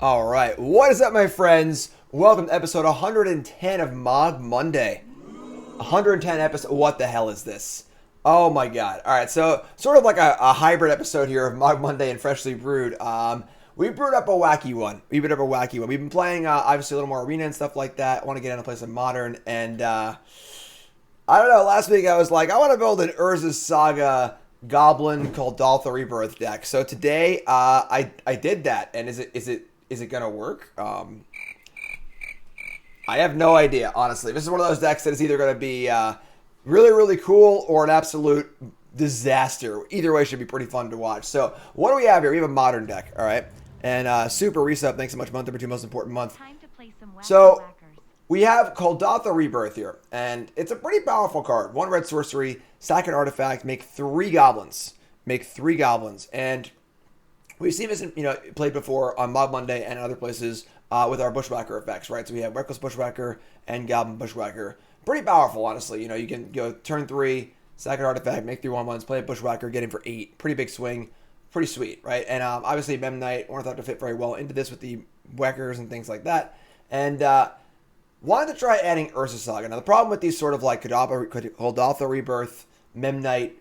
All right, what is up, my friends? Welcome to episode 110 of Mogg Monday. 110 episode. What the hell is this? Oh my god! All right, so sort of like a hybrid episode here of Mogg Monday and Freshly Brewed. We brewed up a wacky one. We've been playing obviously a little more arena and stuff like that. I want to get into play some modern, and I don't know. Last week I was like, I want to build an Urza Saga Goblin Kuldotha Rebirth deck. So today I did that, and is it gonna work? I have no idea, honestly. This is one of those decks that is either gonna be really, really cool or an absolute disaster. Either way should be pretty fun to watch. So what do we have here? We have a modern deck, all right? And super resub, thanks so much, month number 2 most important month. Time to play some So we have Kuldotha Rebirth here, and it's a pretty powerful card. 1 red sorcery, sack an artifact, make 3 goblins. And we've seen this, played before on Mogg Monday and other places with our Bushwhacker effects, right? So we have Reckless Bushwhacker and Goblin Bushwhacker. Pretty powerful, honestly. You can go turn 3, sack an artifact, make 3 1/1s, play a Bushwhacker, get in for 8. Pretty big swing. Pretty sweet, right? And obviously Memnite, Ornithopter fit very well into this with the Whackers and things like that. And wanted to try adding Urza Saga. Now, the problem with these sort of like Kuldotha Rebirth, Memnite,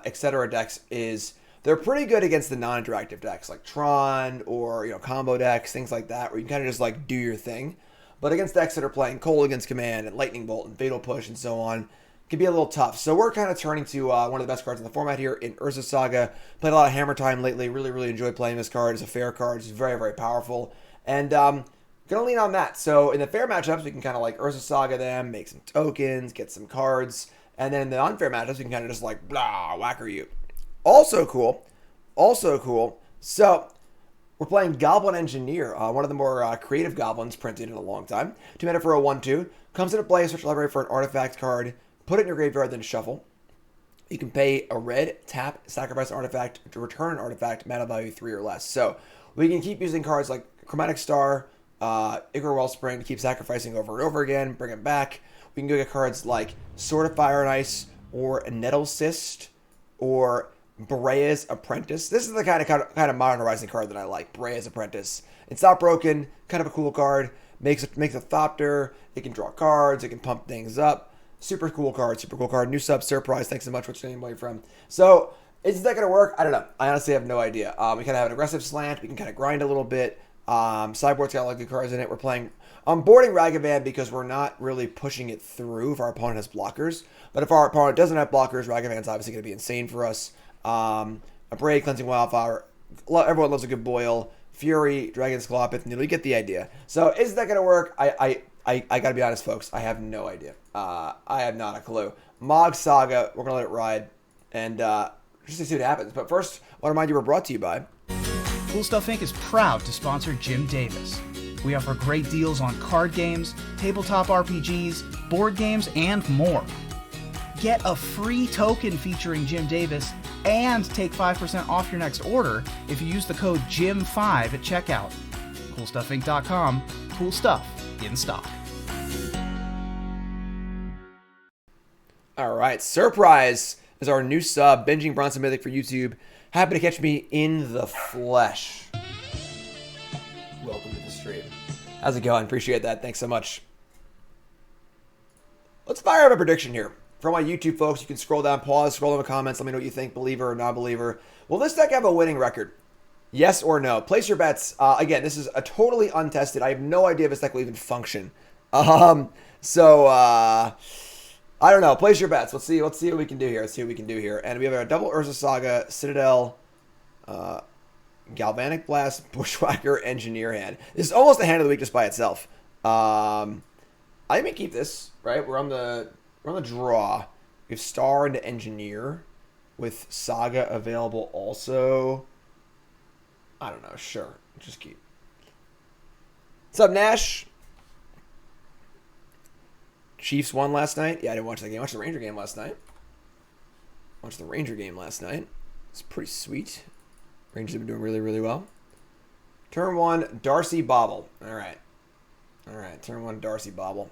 etc. decks is they're pretty good against the non-interactive decks like Tron or combo decks, things like that, where you can kind of just like do your thing. But against decks that are playing Cold Against Command and Lightning Bolt and Fatal Push and so on, it can be a little tough. So we're kind of turning to one of the best cards in the format here in Urza Saga. Played a lot of Hammer Time lately. Really, really enjoyed playing this card. It's a fair card. It's very, very powerful. And gonna lean on that. So in the fair matchups, we can kind of like Urza Saga them, make some tokens, get some cards. And then in the unfair matchups, we can kind of just like blah, whacker you. Also cool. So we're playing Goblin Engineer, one of the more creative goblins printed in a long time. 2 mana for a 1/2. Comes into play, search the library for an artifact card, put it in your graveyard, then shuffle. You can pay a red, tap, sacrifice an artifact to return an artifact, mana value 3 or less. So we can keep using cards like Chromatic Star, Ichor Wellspring to keep sacrificing over and over again, bring it back. We can go get cards like Sword of Fire and Ice, or Nettlecyst, or Breya's Apprentice. This is the kind of modern horizon card that I like. Breya's Apprentice. It's not broken. Kind of a cool card. Makes a Thopter. It can draw cards. It can pump things up. Super cool card. New sub surprise. Thanks so much. What's your name? Where you from? So is that gonna work? I don't know. I honestly have no idea. We kind of have an aggressive slant. We can kind of grind a little bit. Sideboard's got a lot of good cards in it. I'm boarding Ragavan because we're not really pushing it through if our opponent has blockers. But if our opponent doesn't have blockers, Ragavan's obviously going to be insane for us. Abrade, Cleansing Wildfire. Everyone loves a good boil. Fury, Dragon's Claw, Pithing Needle. You get the idea. So is that going to work? I got to be honest, folks. I have no idea. I have not a clue. Mogg Saga. We're going to let it ride. And just to see what happens. But first, I want to remind you we're brought to you by Cool Stuff Inc. is proud to sponsor Jim Davis. We offer great deals on card games, tabletop RPGs, board games, and more. Get a free token featuring Jim Davis and take 5% off your next order if you use the code JIM5 at checkout. CoolStuffInc.com. Cool stuff in stock. All right, Surprise is our new sub, Binging Bronson Mythic for YouTube. Happy to catch me in the flesh. Welcome to the stream. How's it going? Appreciate that. Thanks so much. Let's fire up a prediction here. For my YouTube folks, you can scroll down, pause, scroll in the comments, let me know what you think, believer or non-believer. Will this deck have a winning record? Yes or no? Place your bets. Again, this is a totally untested. I have no idea if this deck will even function. So I don't know. Place your bets. Let's see what we can do here. And we have a double Urza Saga, Citadel, Galvanic Blast, Bushwhacker, Engineer hand. This is almost the hand of the week just by itself. I may keep this, right? We're on the draw. We have Star into Engineer with Saga available also. I don't know. Sure. Just keep. What's up, Nash? Chiefs won last night. Yeah, I didn't watch that game. I watched the Ranger game last night. It's pretty sweet. Rangers have been doing really, really well. Turn 1, Darcy Bauble. All right. Turn 1, Darcy Bauble.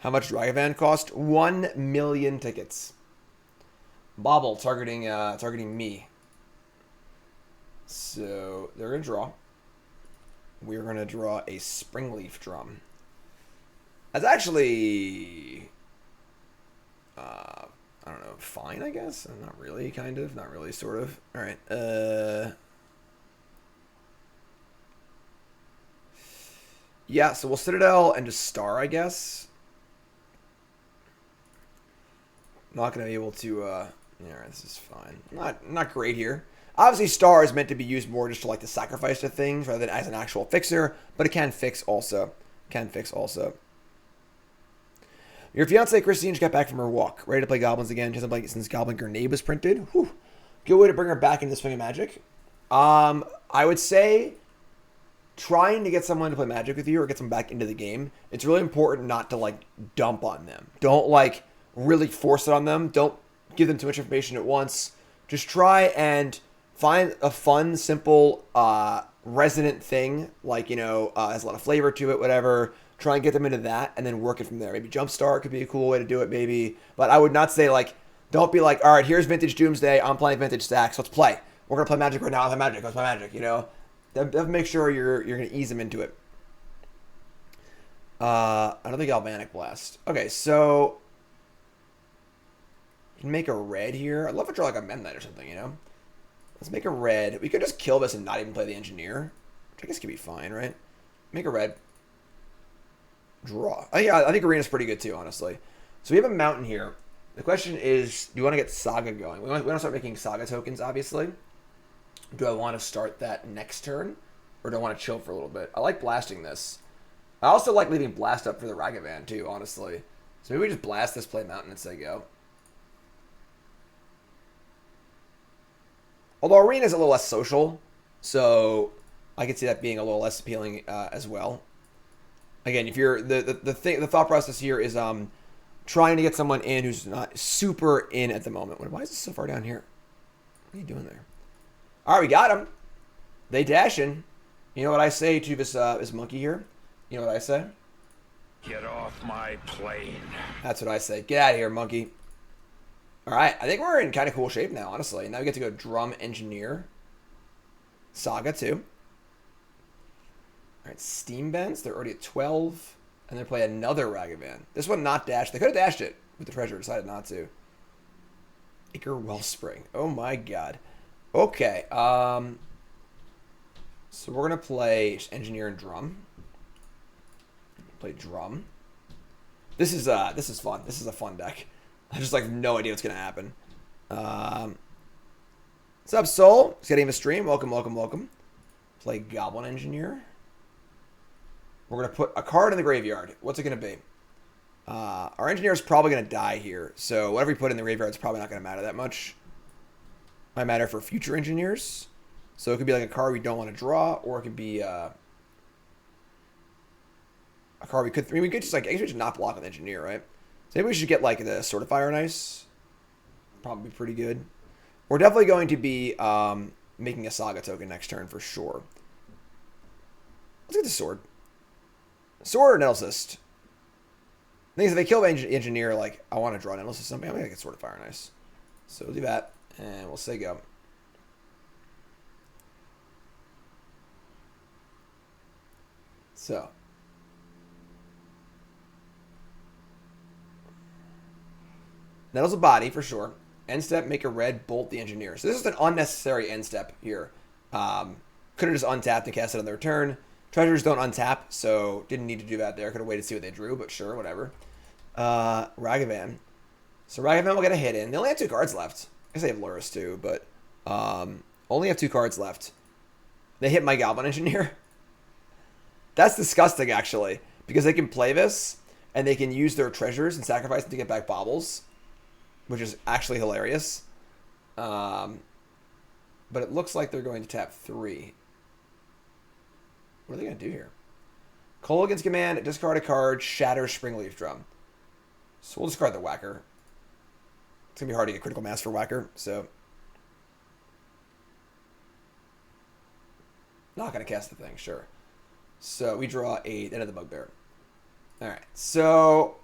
How much do Ragavan cost? 1 million tickets. Bauble targeting me. So they're gonna draw. we're going to draw a Springleaf Drum. That's actually, I don't know, fine, I guess. Not really, kind of. Not really, sort of. All right. Yeah, so we'll Citadel and just Star, I guess. Not going to be able to, all right, this is fine. Not great here. Obviously, Star is meant to be used more just to, like, the sacrifice to things rather than as an actual fixer, but it can fix also. Your fiancée Christine just got back from her walk, ready to play Goblins again. She hasn't played since Goblin Grenade was printed. Whew. Good way to bring her back into the swing of Magic. I would say trying to get someone to play Magic with you or get someone back into the game, it's really important not to, like, dump on them. Don't, like, really force it on them. Don't give them too much information at once. Just try and find a fun, simple, resonant thing, like, has a lot of flavor to it, whatever. Try and get them into that, and then work it from there. Maybe Jumpstart could be a cool way to do it, maybe. But I would not say, like, don't be like, all right, here's Vintage Doomsday. I'm playing Vintage Stacks. Let's play. We're going to play Magic right now. Let's play Magic, Definitely make sure you're going to ease them into it. Another Galvanic Blast. Okay, so you can make a red here. I'd love to draw, like, a Memnite or something, Let's make a red. We could just kill this and not even play the Engineer, which I guess could be fine, right? Make a red. Draw. I think Arena's pretty good too, honestly. So we have a mountain here. The question is, do you want to get Saga going? We want to start making Saga tokens, obviously. Do I want to start that next turn? Or do I want to chill for a little bit? I like blasting this. I also like leaving Blast up for the Ragavan too, honestly. So maybe we just blast this, play mountain, and say go. Although Arena's a little less social, so I could see that being a little less appealing as well. Again, if you're the thought process here is trying to get someone in who's not super in at the moment. Why is this so far down here? What are you doing there? All right, we got him. They dash in. You know what I say to this monkey here? You know what I say? Get off my plane. That's what I say. Get out of here, monkey. All right, I think we're in kind of cool shape now, honestly. Now we get to go Drum Engineer. Saga, too. All right, Steam Bends. They're already at 12. And they play another Ragavan. This one not dashed. They could have dashed it with the treasure. Decided not to. Ichor Wellspring. Oh, my God. Okay. So we're going to play Engineer and Drum. Play Drum. This is fun. This is a fun deck. I just like no idea what's gonna happen. What's up, Soul? Just getting in the stream. Welcome, welcome, welcome. Play Goblin Engineer. We're gonna put a card in the graveyard. What's it gonna be? Our engineer is probably gonna die here, so whatever we put in the graveyard is probably not gonna matter that much. Might matter for future engineers. So it could be like a card we don't want to draw, or it could be a card we could. I mean, we could just like, I guess we should not block with engineer, right? So maybe we should get like the Sword of Fire and Ice. Probably pretty good. We're definitely going to be making a Saga token next turn for sure. Let's get the Sword. Sword or Nettlecyst? The thing is, if they kill the engineer, like, I want to draw Nettlecyst something. I'm going to get Sword of Fire and Ice. So we'll do that, and we'll say go. So. Nettle's a body, for sure. End step, make a red, bolt the engineer. So this is an unnecessary end step here. Could have just untapped and cast it on their turn. Treasures don't untap, so didn't need to do that there. Could have waited to see what they drew, but sure, whatever. Ragavan. So Ragavan will get a hit in. They only have 2 cards left. I guess they have Luris too, but only have 2 cards left. They hit my Goblin Engineer. That's disgusting, actually, because they can play this, and they can use their treasures and sacrifice them to get back Baubles, which is actually hilarious. But it looks like they're going to tap 3. What are they going to do here? Colgan's command, discard a card, shatter Springleaf Drum. So we'll discard the Whacker. It's going to be hard to get critical mass for Whacker, so. Not going to cast the thing, sure. So we draw the end of the Bugbear. Alright, so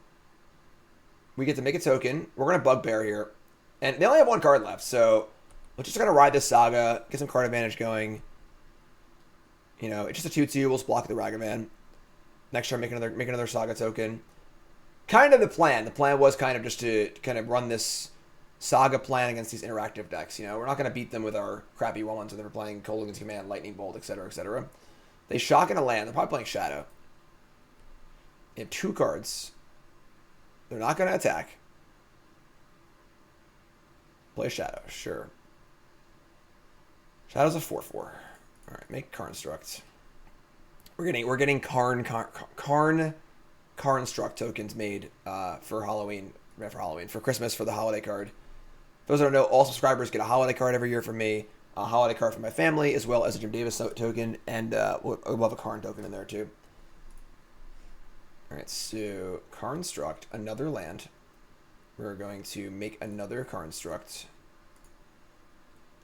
we get to make a token. We're going to Bugbear here. And they only have 1 card left, so we're just going to ride this Saga, get some card advantage going. You know, it's just a 2/2. We'll just block the Ragavan. Next turn, make another Saga token. Kind of the plan. The plan was kind of just to kind of run this Saga plan against these interactive decks. You know, we're not going to beat them with our crappy 1/1s when they're playing Kolaghan's Command, Lightning Bolt, etc., etc. They shock in a land. They're probably playing Shadow. They have 2 cards. They're not going to attack. Play Shadow, sure. Shadow's a 4/4. All right, make Karnstruct. We're getting Karnstruct tokens made for Halloween, for Christmas, for the holiday card. Those that don't know, all subscribers get a holiday card every year from me, a holiday card from my family, as well as a Jim Davis token, and we'll have a Karn token in there too. All right, so Karnstruct, another land. We're going to make another Karnstruct.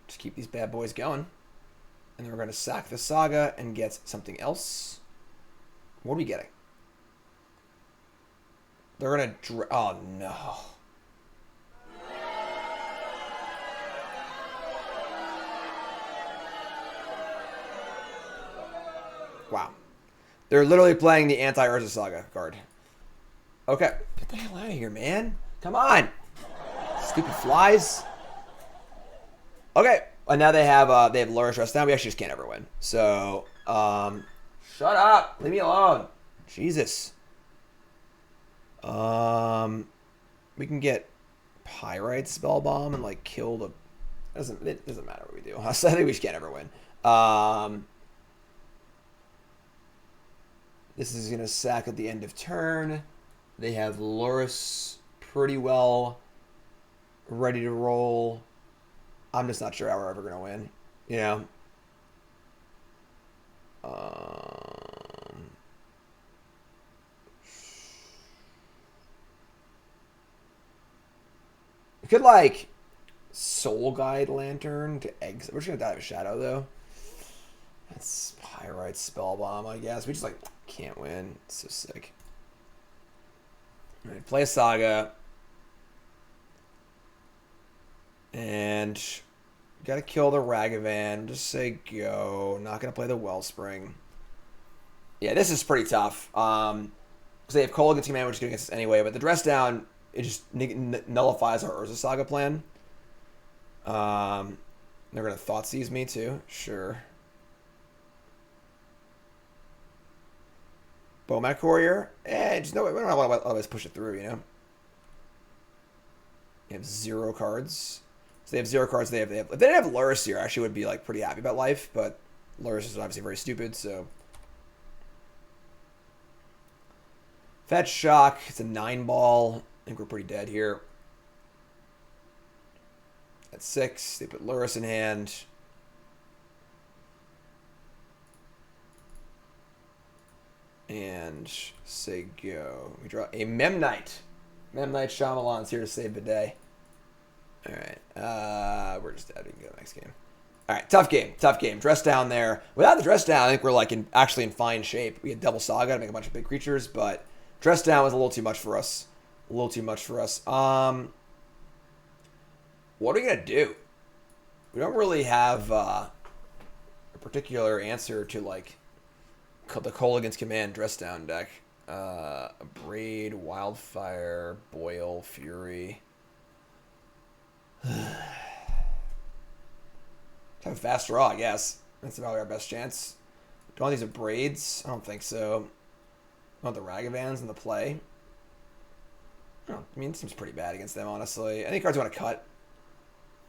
Just keep these bad boys going. And then we're going to sack the Saga and get something else. What are we getting? They're going to... Oh, no. Wow. They're literally playing the anti-Urza Saga card. Okay. Get the hell out of here, man. Come on. Stupid flies. Okay. And now they have Lurish Rest Down. We actually just can't ever win. So, shut up. Leave me alone. Jesus. We can get Pyrite Spellbomb and like kill the... It doesn't matter what we do. I think we just can't ever win. This is going to sack at the end of turn. They have Lurrus pretty well ready to roll. I'm just not sure how we're ever going to win. You know? We could, like, Soul Guide Lantern to exit. We're just going to die of a Shadow, though. That's Pyrite Spellbomb, I guess. We just, like, can't win. It's so sick. All right, play a Saga. And got to kill the Ragavan. Just say go. Not going to play the Wellspring. Yeah, this is pretty tough. So they have Kolaghan's Command, which is going against us anyway. But the Dress Down, it just nullifies our Urza Saga plan. They're going to Thoughtseize me too. Sure. Bowmat Courier. Just no. We don't want to always push it through, you know. You have 0 cards. So they have 0 cards. If they didn't have Lurrus here, I actually would be like pretty happy about life. But Lurrus is obviously very stupid. So Fetch Shock. It's a 9-ball. I think we're pretty dead here. At 6, they put Lurrus in hand. And say go. We draw a Memnite. Memnite Shyamalan's here to save the day. All right. We're just dead. We can go to the next game. All right. Tough game. Tough game. Dress down there. Without the dress down, I think we're like actually in fine shape. We had double Saga to make a bunch of big creatures, but dress down was a little too much for us. A little too much for us. What are we going to do? We don't really have a particular answer to like the Kolaghan's Command dress down deck. Abrade, Wildfire, Boil, Fury. Have a fast draw, I guess. That's about our best chance. Do all these Abrades? I don't think so. I want the Ragavans in the play. I mean, it seems pretty bad against them, honestly. Any cards you want to cut?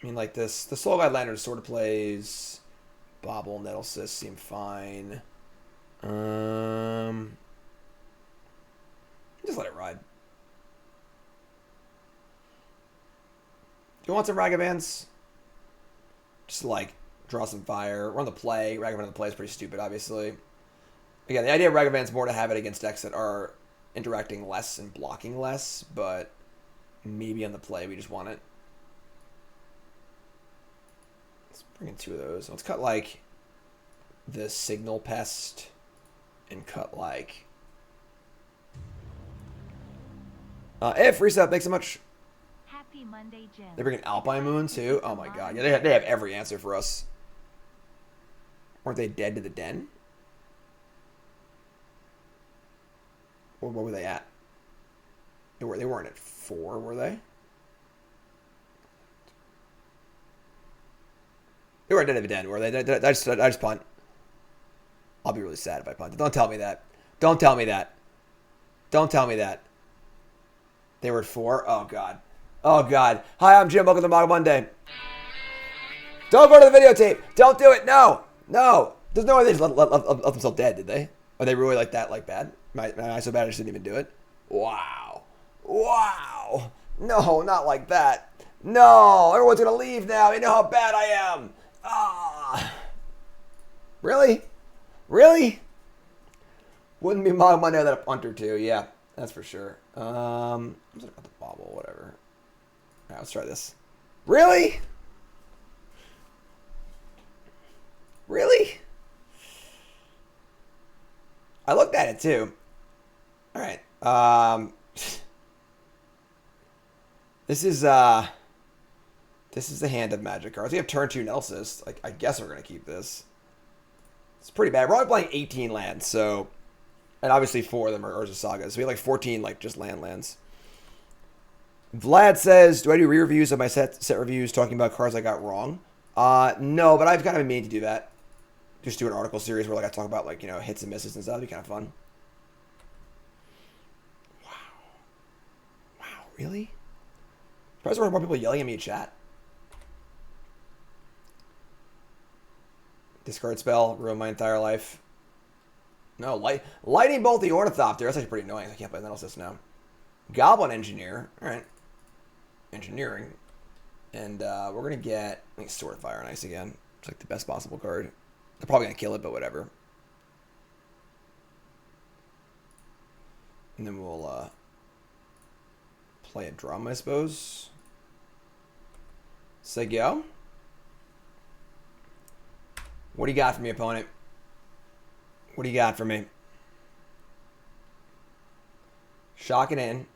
I mean, like this. The Soul Guide Lantern sort of plays. Bauble, Nettlecyst seem fine. Just let it ride. Do you want some Ragavans? Just like draw some fire, run the play. Ragavan on the play is pretty stupid, obviously. Again, the idea of Ragavan's more to have it against decks that are interacting less and blocking less, but maybe on the play we just want it. Let's bring in 2 of those. Let's cut like the Signal Pest and cut like if reset, thanks so much. Happy Monday, Jim. They bring an Alpine Moon too. Oh my god, yeah, they have every answer for us. Weren't they dead to the den? Or what were they at? They weren't at 4, were they? They weren't at dividend, were they? I just punt. I'll be really sad if I punt. Don't tell me that. Don't tell me that. Don't tell me that. They were at 4? Oh, God. Oh, God. Hi, I'm Jim. Welcome to Mogg Monday. Don't go to the videotape. Don't do it. No. No. There's no way they just let themselves dead, did they? Are they really like that, like bad? Am I so bad I just didn't even do it? Wow. Wow. No, not like that. No. Everyone's going to leave now. You know how bad I am. Ah. Really? Really? Wouldn't be Mogg Monday without a punt or two. Yeah, that's for sure. I'm just about the Bauble, whatever. All right, let's try this. Really? Really? I looked at it too. All right. This is the hand of magic cards. We have turn 2 Nettlecyst. Like, I guess we're gonna keep this. It's pretty bad. We're only playing 18 lands, so, and obviously 4 of them are Urza Sagas. So we have like 14 like just lands. Vlad says, "Do I do re-reviews of my set reviews talking about cards I got wrong?" No, but I've kind of been meaning to do that. Just do an article series where like I talk about like, you know, hits and misses and stuff. That'd be kind of fun. Wow. Wow, really? Surprised there were more people yelling at me in chat. Discard spell, ruin my entire life. No, lightning bolt the Ornithopter. That's actually pretty annoying. I can't play Nettlecyst now. Goblin Engineer. All right. Engineering. And we're going to get, I think, Sword Fire and Ice again. It's like the best possible card. They're probably going to kill it, but whatever. And then we'll play a drum, I suppose. Say go. What do you got for me, opponent? What do you got for me? Shock it in.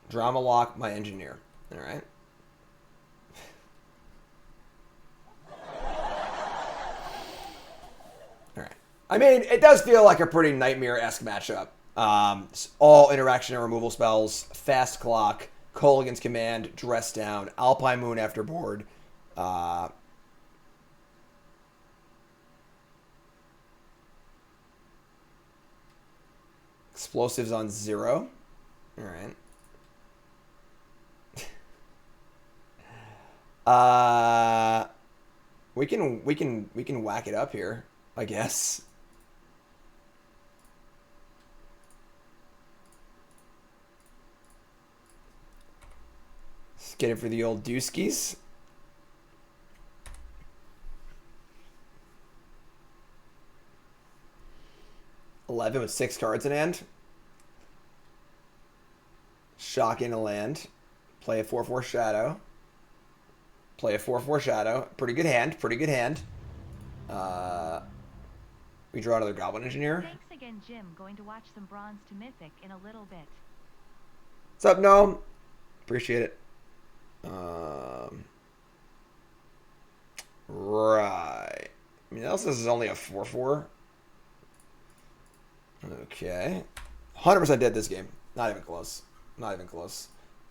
Drama lock my engineer. All right. All right. I mean, it does feel like a pretty nightmare-esque matchup. All interaction and removal spells, fast clock, Kolaghan's Command, dress down, Alpine Moon after board. Explosives on 0. All right. We can whack it up here, I guess. Let's get it for the old dooskies. With 6 cards in hand. Shock in a land. Play a 4/4 Shadow. Play a 4/4 Shadow. Pretty good hand. Pretty good hand. We draw another Goblin Engineer. Thanks again, Jim. Going to watch some Bronze to Mythic in a little bit. What's up, Gnome? Appreciate it. Right. I mean, this is only a 4/4. Okay. 100% dead this game. Not even close. Not even close.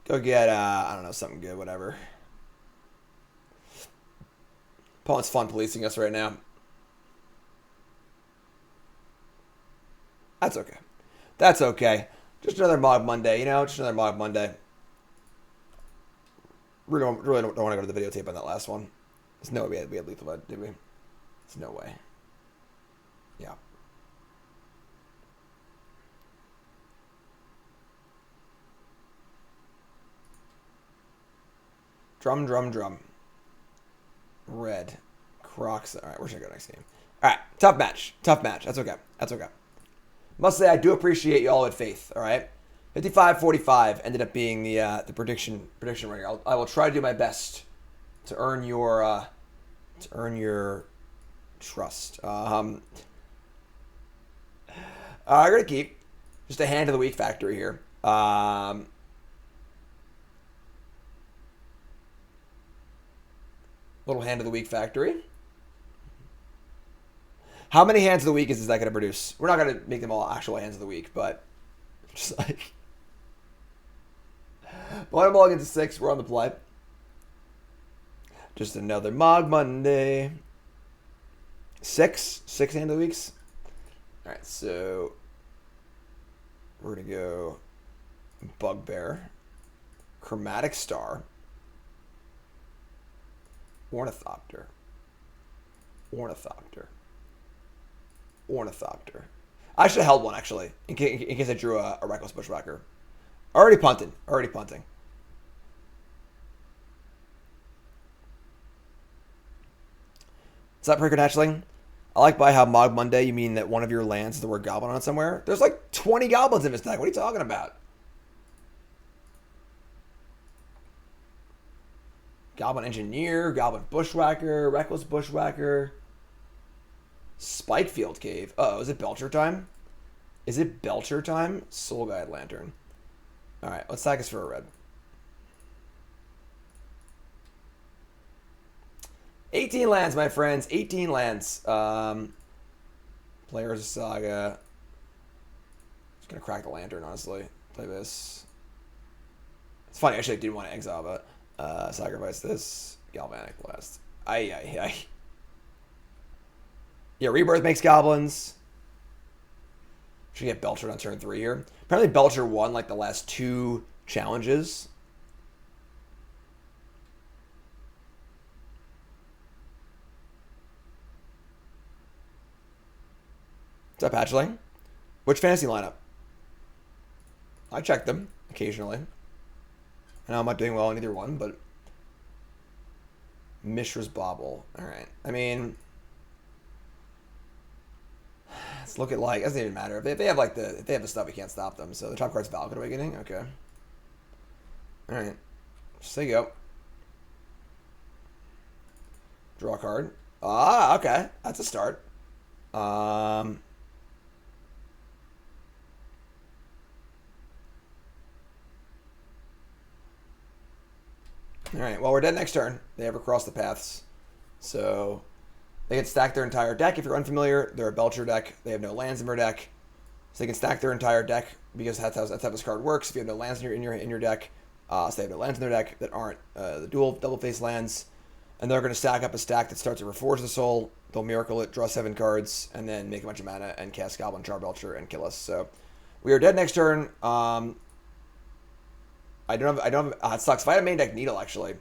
Go get, I don't know, something good, whatever. Opponent's fun policing us right now. That's okay. That's okay. Just another Mogg Monday, you know? Just another Mogg Monday. Really don't want to go to the videotape on that last one. There's no way we had lethal bud, did we? There's no way. Yeah. Drum, drum, drum. Red. Crocs. All right, where should I go next game? All right, tough match. Tough match. That's okay. That's okay. Must say, I do appreciate y'all with faith, all right? 55-45 ended up being the prediction winner. I will try to do my best to earn your trust. I'm gonna keep just a hand of the week factory here. Little hand of the week factory. How many hands of the week is that going to produce? We're not going to make them all actual hands of the week, but Just like... One ball into 6. We're on the play. Just another Mogg Monday. 6 hand of the weeks. Alright, so... We're going to go... Bugbear. Chromatic Star. Ornithopter. I should have held one, actually, in case I drew a Reckless Bushwhacker. Already punting. What's up, Pricker Hatchling? I like by how Mogg Monday, you mean that one of your lands is the word goblin on it somewhere? There's like 20 goblins in this deck. What are you talking about? Goblin Engineer, Goblin Bushwhacker, Reckless Bushwhacker, Spikefield Cave. Uh-oh, is it Belcher time? Soul Guide Lantern. Alright, let's sack us for a red. 18 lands, my friends. 18 lands. Players of Saga. Just gonna crack the lantern, honestly. Play this. It's funny, actually I didn't want to exile, but sacrifice this. Galvanic Blast. Aye. Yeah, Rebirth makes goblins. Should get Belcher on turn 3 here. Apparently Belcher won like the last 2 challenges. What's up, Hatchling? Which fantasy lineup? I check them occasionally. I know I'm not doing well in either one, but Mishra's Bauble. Alright. I mean, let's look at like, it doesn't even matter. If they have like if they have the stuff, we can't stop them. So the top card's Valakut Awakening. Okay. Alright. Just there you go. Draw a card. Ah, okay. That's a start. Alright, well, we're dead next turn. They ever cross the paths. So they can stack their entire deck. If you're unfamiliar, they're a Belcher deck. They have no lands in their deck. So they can stack their entire deck because that's how this card works. If you have no lands in your deck, so they have no lands in their deck that aren't the double face lands. And they're going to stack up a stack that starts to Reforge the Soul. They'll miracle it, draw 7 cards, and then make a bunch of mana and cast Goblin Charbelcher and kill us. So we are dead next turn. I don't have, it sucks. If I had a main deck Needle, actually.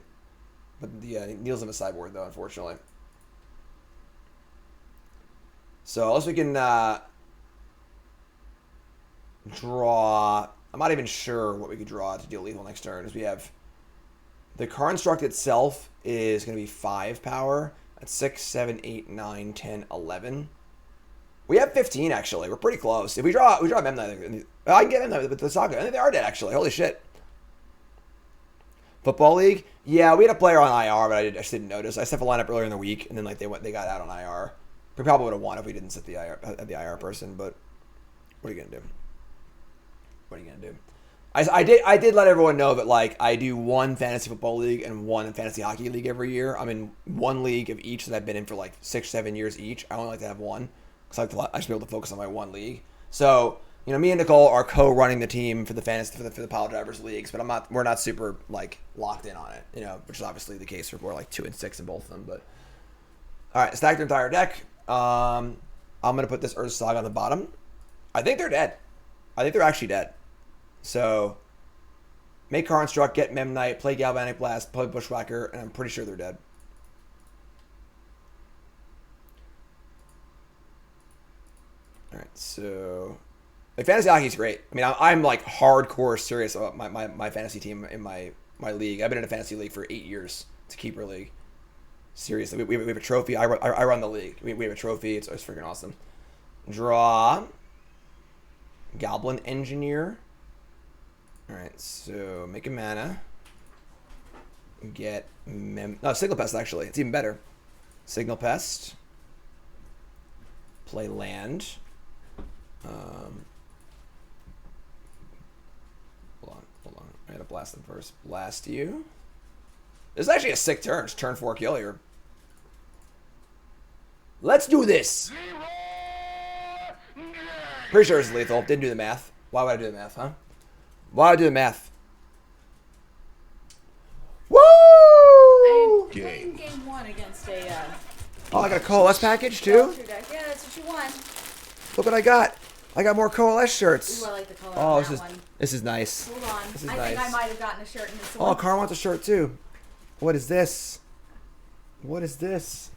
But the Needle's in the sideboard, though, unfortunately. So, unless we can draw... I'm not even sure what we could draw to deal lethal next turn. Because we have... The Construct itself is going to be 5 power. That's 6, 7, 8, 9, 10, 11. We have 15, actually. We're pretty close. If we draw Memnite, I can get Memnite with the Saga. I think they are dead, actually. Holy shit. Football League? Yeah, we had a player on IR, but I just didn't notice. I set the lineup earlier in the week, and then like they got out on IR. We probably would have won if we didn't set the IR person, but what are you gonna do? I did let everyone know that like I do 1 fantasy football league and 1 fantasy hockey league every year. I'm in 1 league of each that I've been in for like 6-7 years each. I only like to have 1 because I should be able to focus on my 1 league. So you know, me and Nicole are co-running the team for the fantasy for the pile drivers leagues, but we're not super like locked in on it, you know, which is obviously the case for we're like 2 and 6 in both of them. But all right, stack their entire deck. I'm gonna put this Urza Saga on the bottom. I think they're dead. I think they're actually dead. So make Construct, get Memnite, play Galvanic Blast, play Bushwhacker, and I'm pretty sure they're dead. All right, so. Like, fantasy hockey is great. I mean, I'm like hardcore serious about my fantasy team in my league. I've been in a fantasy league for 8 years. It's a keeper league. Seriously, we have a trophy. I run the league. We have a trophy. It's freaking awesome. Draw. Goblin Engineer. All right, so make a mana. Get Signal Pest, actually. It's even better. Signal Pest. Play land. Hold on. I gotta blast them first. Blast you. This is actually a sick turn. It's turn 4 kill here. Let's do this. Pretty sure it's lethal. Didn't do the math. Why would I do the math, huh? Why would I do the math? Woo! I'm playing game 1 against a Oh, I got a Coalesce package too? Vulture deck. Yeah, that's what you want. Look what I got. I got more Coalesce shirts. Ooh, I like the color Oh, on this that is one. this is nice. Hold on. This is I nice. think I might have gotten a shirt in this Oh, one. Carl wants a shirt too. What is this? What is this?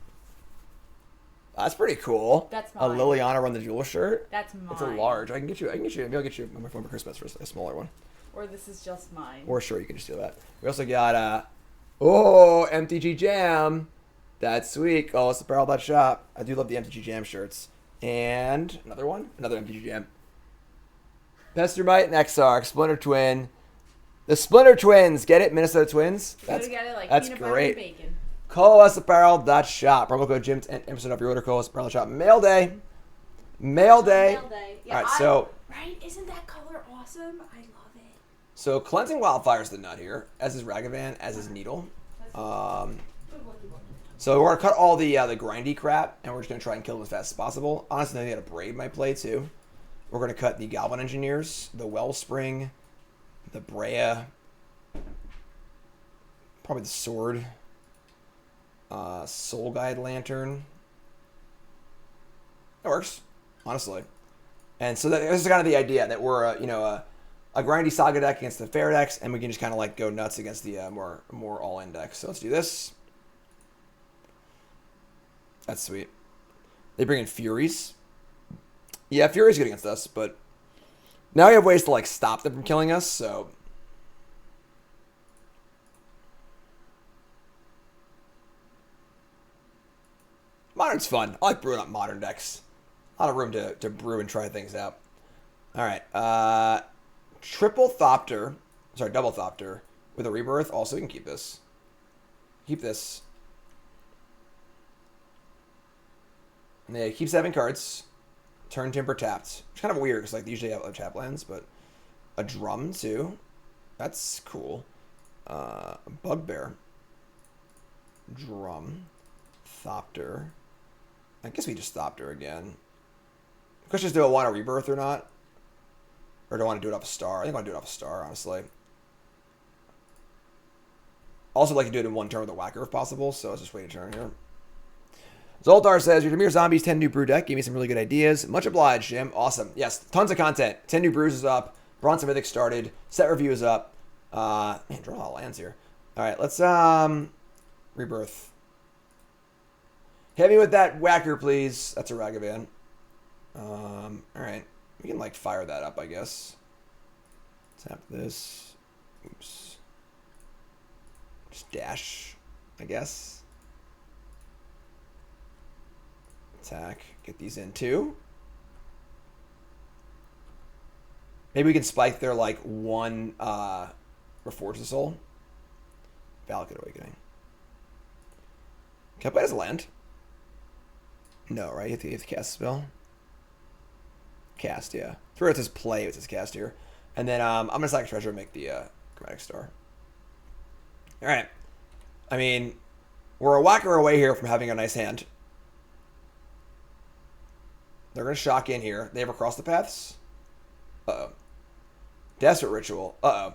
That's pretty cool. That's A mine. Liliana Run the Jewel shirt. That's mine. It's a large. I can get you. Maybe I'll get you for Christmas for a smaller one. Or this is just mine. Or sure, you can just do that. We also got MTG Jam. That's sweet. Oh, it's the Barrel.shop. I do love the MTG Jam shirts. And another one, another MTG Jam. Pestermite and Exarch, Splinter Twin. The Splinter Twins, get it? Minnesota Twins. That's like that's peanut butter great. and bacon. CoalesceApparel.shop. Promo code Jim 10% off your order. CoalesceApparel.shop. Mail day. Mail day. Yeah, All right, so right? Isn't that color awesome? I love it. so Cleansing Wildfire is the nut here, as is Ragavan, as is Needle. So we're gonna cut all the grindy crap, and we're just gonna try and kill them as fast as possible. Honestly, I think Abrade might play too. We're gonna cut the Goblin Engineers, the Wellspring, the Breya, probably the Sword, Soul Guide Lantern. That works, honestly. And so this is kind of the idea that we're a grindy Saga deck against the fair decks, and we can just kind of like go nuts against the more all-in decks. So let's do this. That's sweet. They bring in Furies. Yeah, Fury's good against us, but now we have ways to like stop them from killing us, so Modern's fun. I like brewing up Modern decks. A lot of room to brew and try things out. Alright. Double Thopter with a Rebirth. Also, we can keep this. Keep this. And they keep 7 cards. Turn Timber tapped. It's kind of weird because like they usually have tap lands, but a Drum too. That's cool. Bugbear. Drum. Thopter. I guess we just Thopter again. The question is, do I want a Rebirth or not? Or do I want to do it off a Star? I think I want to do it off a Star, honestly. Also like to do it in one turn with a Whacker if possible, so let's just wait a turn here. Zoltar says, your Demir Zombies 10 new brew deck gave me some really good ideas. Much obliged, Jim. Awesome. Yes, tons of content. 10 new brews is up. Bronze Mythic started. Set review is up. Man, draw a lot of lands here. All right, let's Rebirth. Hit me with that Whacker, please. That's a Ragavan. All right. We can, like, fire that up, I guess. Tap this. Oops. Just dash, I guess. Attack. Get these in, too. Maybe we can spike their, like, one Reforge the Soul. Valakut Awakening. Can I play it as a land? No, right? You have to cast a spell. Cast, yeah. Through it says play, it says cast here. And then I'm going to sack Treasure and make the Chromatic Star. Alright. I mean, we're a Whacker away here from having a nice hand. They're going to shock in here. They have Across the Paths. Uh-oh. Desperate Ritual. Uh-oh.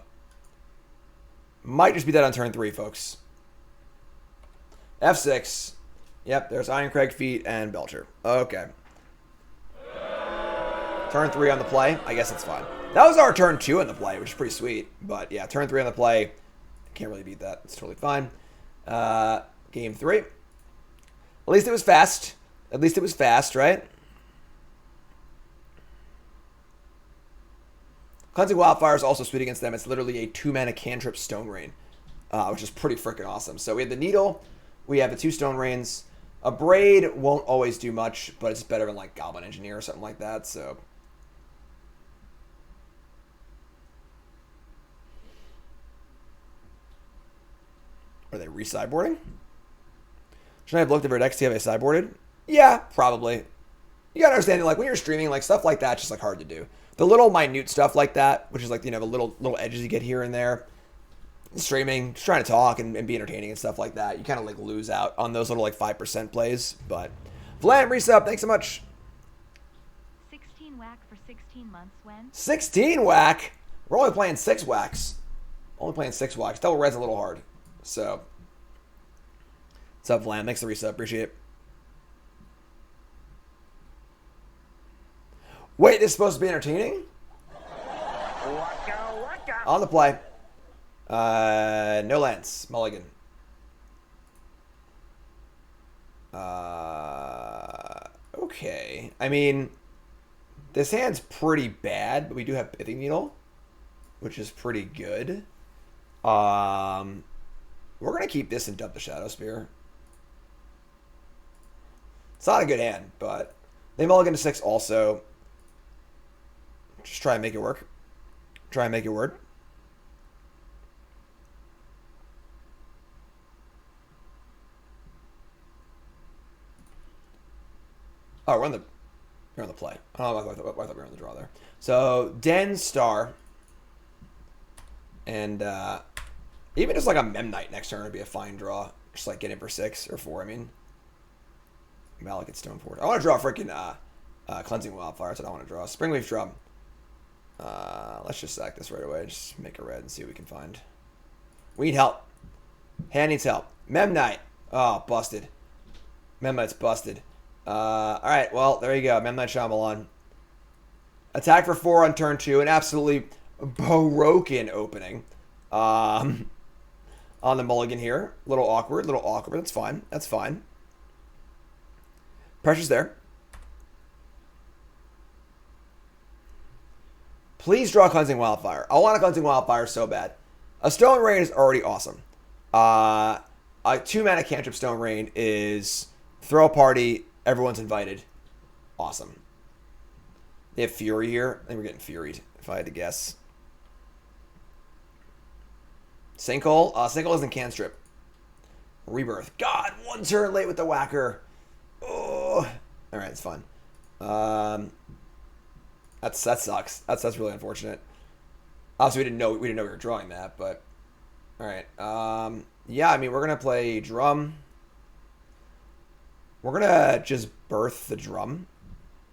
Might just be that on turn 3, folks. F6. Yep, there's Ironcrag Feet and Belcher. Okay. Turn 3 on the play. I guess that's fine. That was our turn 2 on the play, which is pretty sweet. But yeah, turn 3 on the play. Can't really beat that. It's totally fine. Game 3. At least it was fast. At least it was fast, right? Cleansing Wildfire is also sweet against them. It's literally a 2-mana cantrip Stone Rain, which is pretty freaking awesome. So we have the Needle. We have the 2 Stone Rains. Abrade won't always do much, but it's better than like Goblin Engineer or something like that. So are they re-sideboarding? Should I have looked at their decks to see if they sideboarded? Yeah, probably. You gotta understand, like when you're streaming, like stuff like that's just like hard to do. The little minute stuff like that, which is like, you know, the little edges you get here and there. Streaming, just trying to talk and be entertaining and stuff like that. You kind of like lose out on those little like 5% plays. But Vlan, resub, thanks so much. 16 whack for 16 months when? 16 whack? We're only playing 6 whacks. Only playing 6 whacks. Double red's a little hard. So. What's up, Vlam? Thanks for the reset. Appreciate it. Wait, this is supposed to be entertaining? On the play. No Lance. Mulligan. Okay. I mean, this hand's pretty bad, but we do have Pithing Needle, which is pretty good. We're going to keep this and dump the Shadowspear. It's not a good hand, but they mulligan to 6 also. Just try and make it work. Try and make it work. Oh, we're on the play. Oh, I thought we were on the draw there. So Den Star, and even just like a Memnite next turn would be a fine draw. Just like get in for 6 or 4. I mean, Malik at Stone Fort. I want to draw freaking Cleansing Wildfire. That's what I want to draw. Springleaf Drum. Let's just sack this right away. Just make a red and see what we can find. We need help. Hand needs help. Memnite. Oh, busted. Memnite's busted. Alright, well, there you go. Memnite Shyamalan. Attack for 4 on turn 2. An absolutely broken opening. On the mulligan here. Little awkward. That's fine. That's fine. Pressure's there. Please draw Cleansing Wildfire. I want a Cleansing Wildfire so bad. A Stone Rain is already awesome. A 2-mana cantrip Stone Rain is throw a party, everyone's invited. Awesome. They have Fury here. I think we're getting Furied, if I had to guess. Sinkhole? Sinkhole isn't cantrip. Rebirth. God, 1 turn late with the whacker. Oh. Alright, it's fine. That sucks. That's really unfortunate. Obviously, we didn't know we were drawing that, but all right. Yeah, I mean, we're gonna play drum. We're gonna just birth the drum.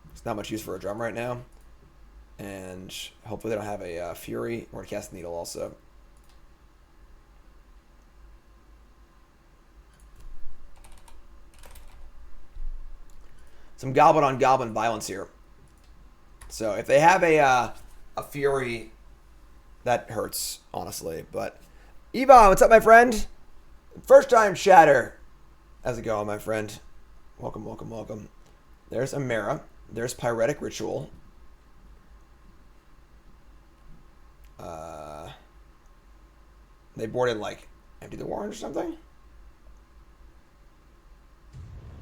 There's not much use for a drum right now, and hopefully they don't have a fury. We're gonna cast Needle also. Some goblin on goblin violence here. So if they have a fury, that hurts, honestly. But Ebon, what's up, my friend? First time chatter. How's it going, my friend? Welcome, welcome, welcome. There's a Mara. There's Pyretic Ritual. They boarded like Empty the Warren or something.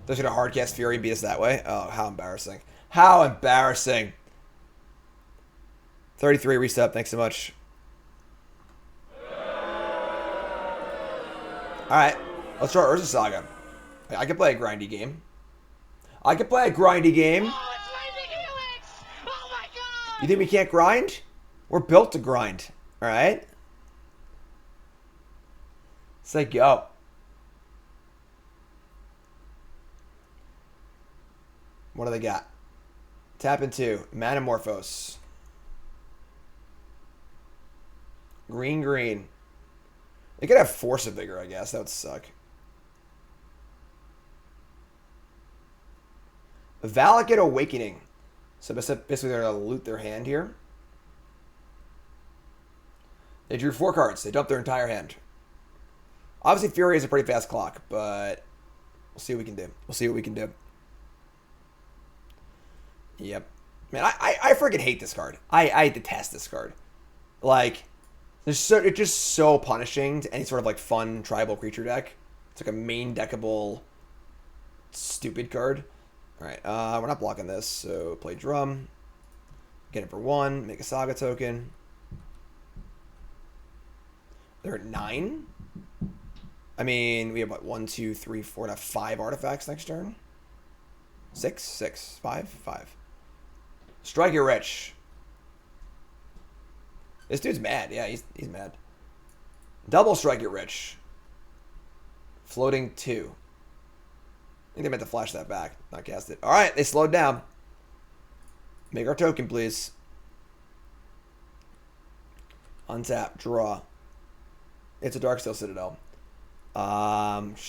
They're gonna hardcast Fury and beat us that way. Oh, how embarrassing! How embarrassing! 33 reset. Thanks so much. All right, let's try Urza Saga. I can play a grindy game. Oh, it's Helix! Oh my god! You think we can't grind? We're built to grind. All right. Say go. What do they got? Tap into Manamorphose. Green. They could have Force of Vigor, I guess. That would suck. Valakut Awakening. So basically they're going to loot their hand here. They drew 4 cards. They dumped their entire hand. Obviously, Fury is a pretty fast clock, but we'll see what we can do. Yep. Man, I freaking hate this card. I detest this card. Like, it's just so punishing to any sort of like fun tribal creature deck. It's like a main deckable stupid card. Alright, we're not blocking this, so play drum. Get it for 1, make a Saga token. They're at 9. I mean, we have what, 1, 2, 3, 4, and a 5 artifacts next turn. 6, 5. Strike Your Rich. This dude's mad. Yeah, he's mad. Double Strike Your Rich. Floating 2. I think they meant to flash that back, not cast it. All right, they slowed down. Make our token, please. Untap, draw. It's a Darksteel Citadel.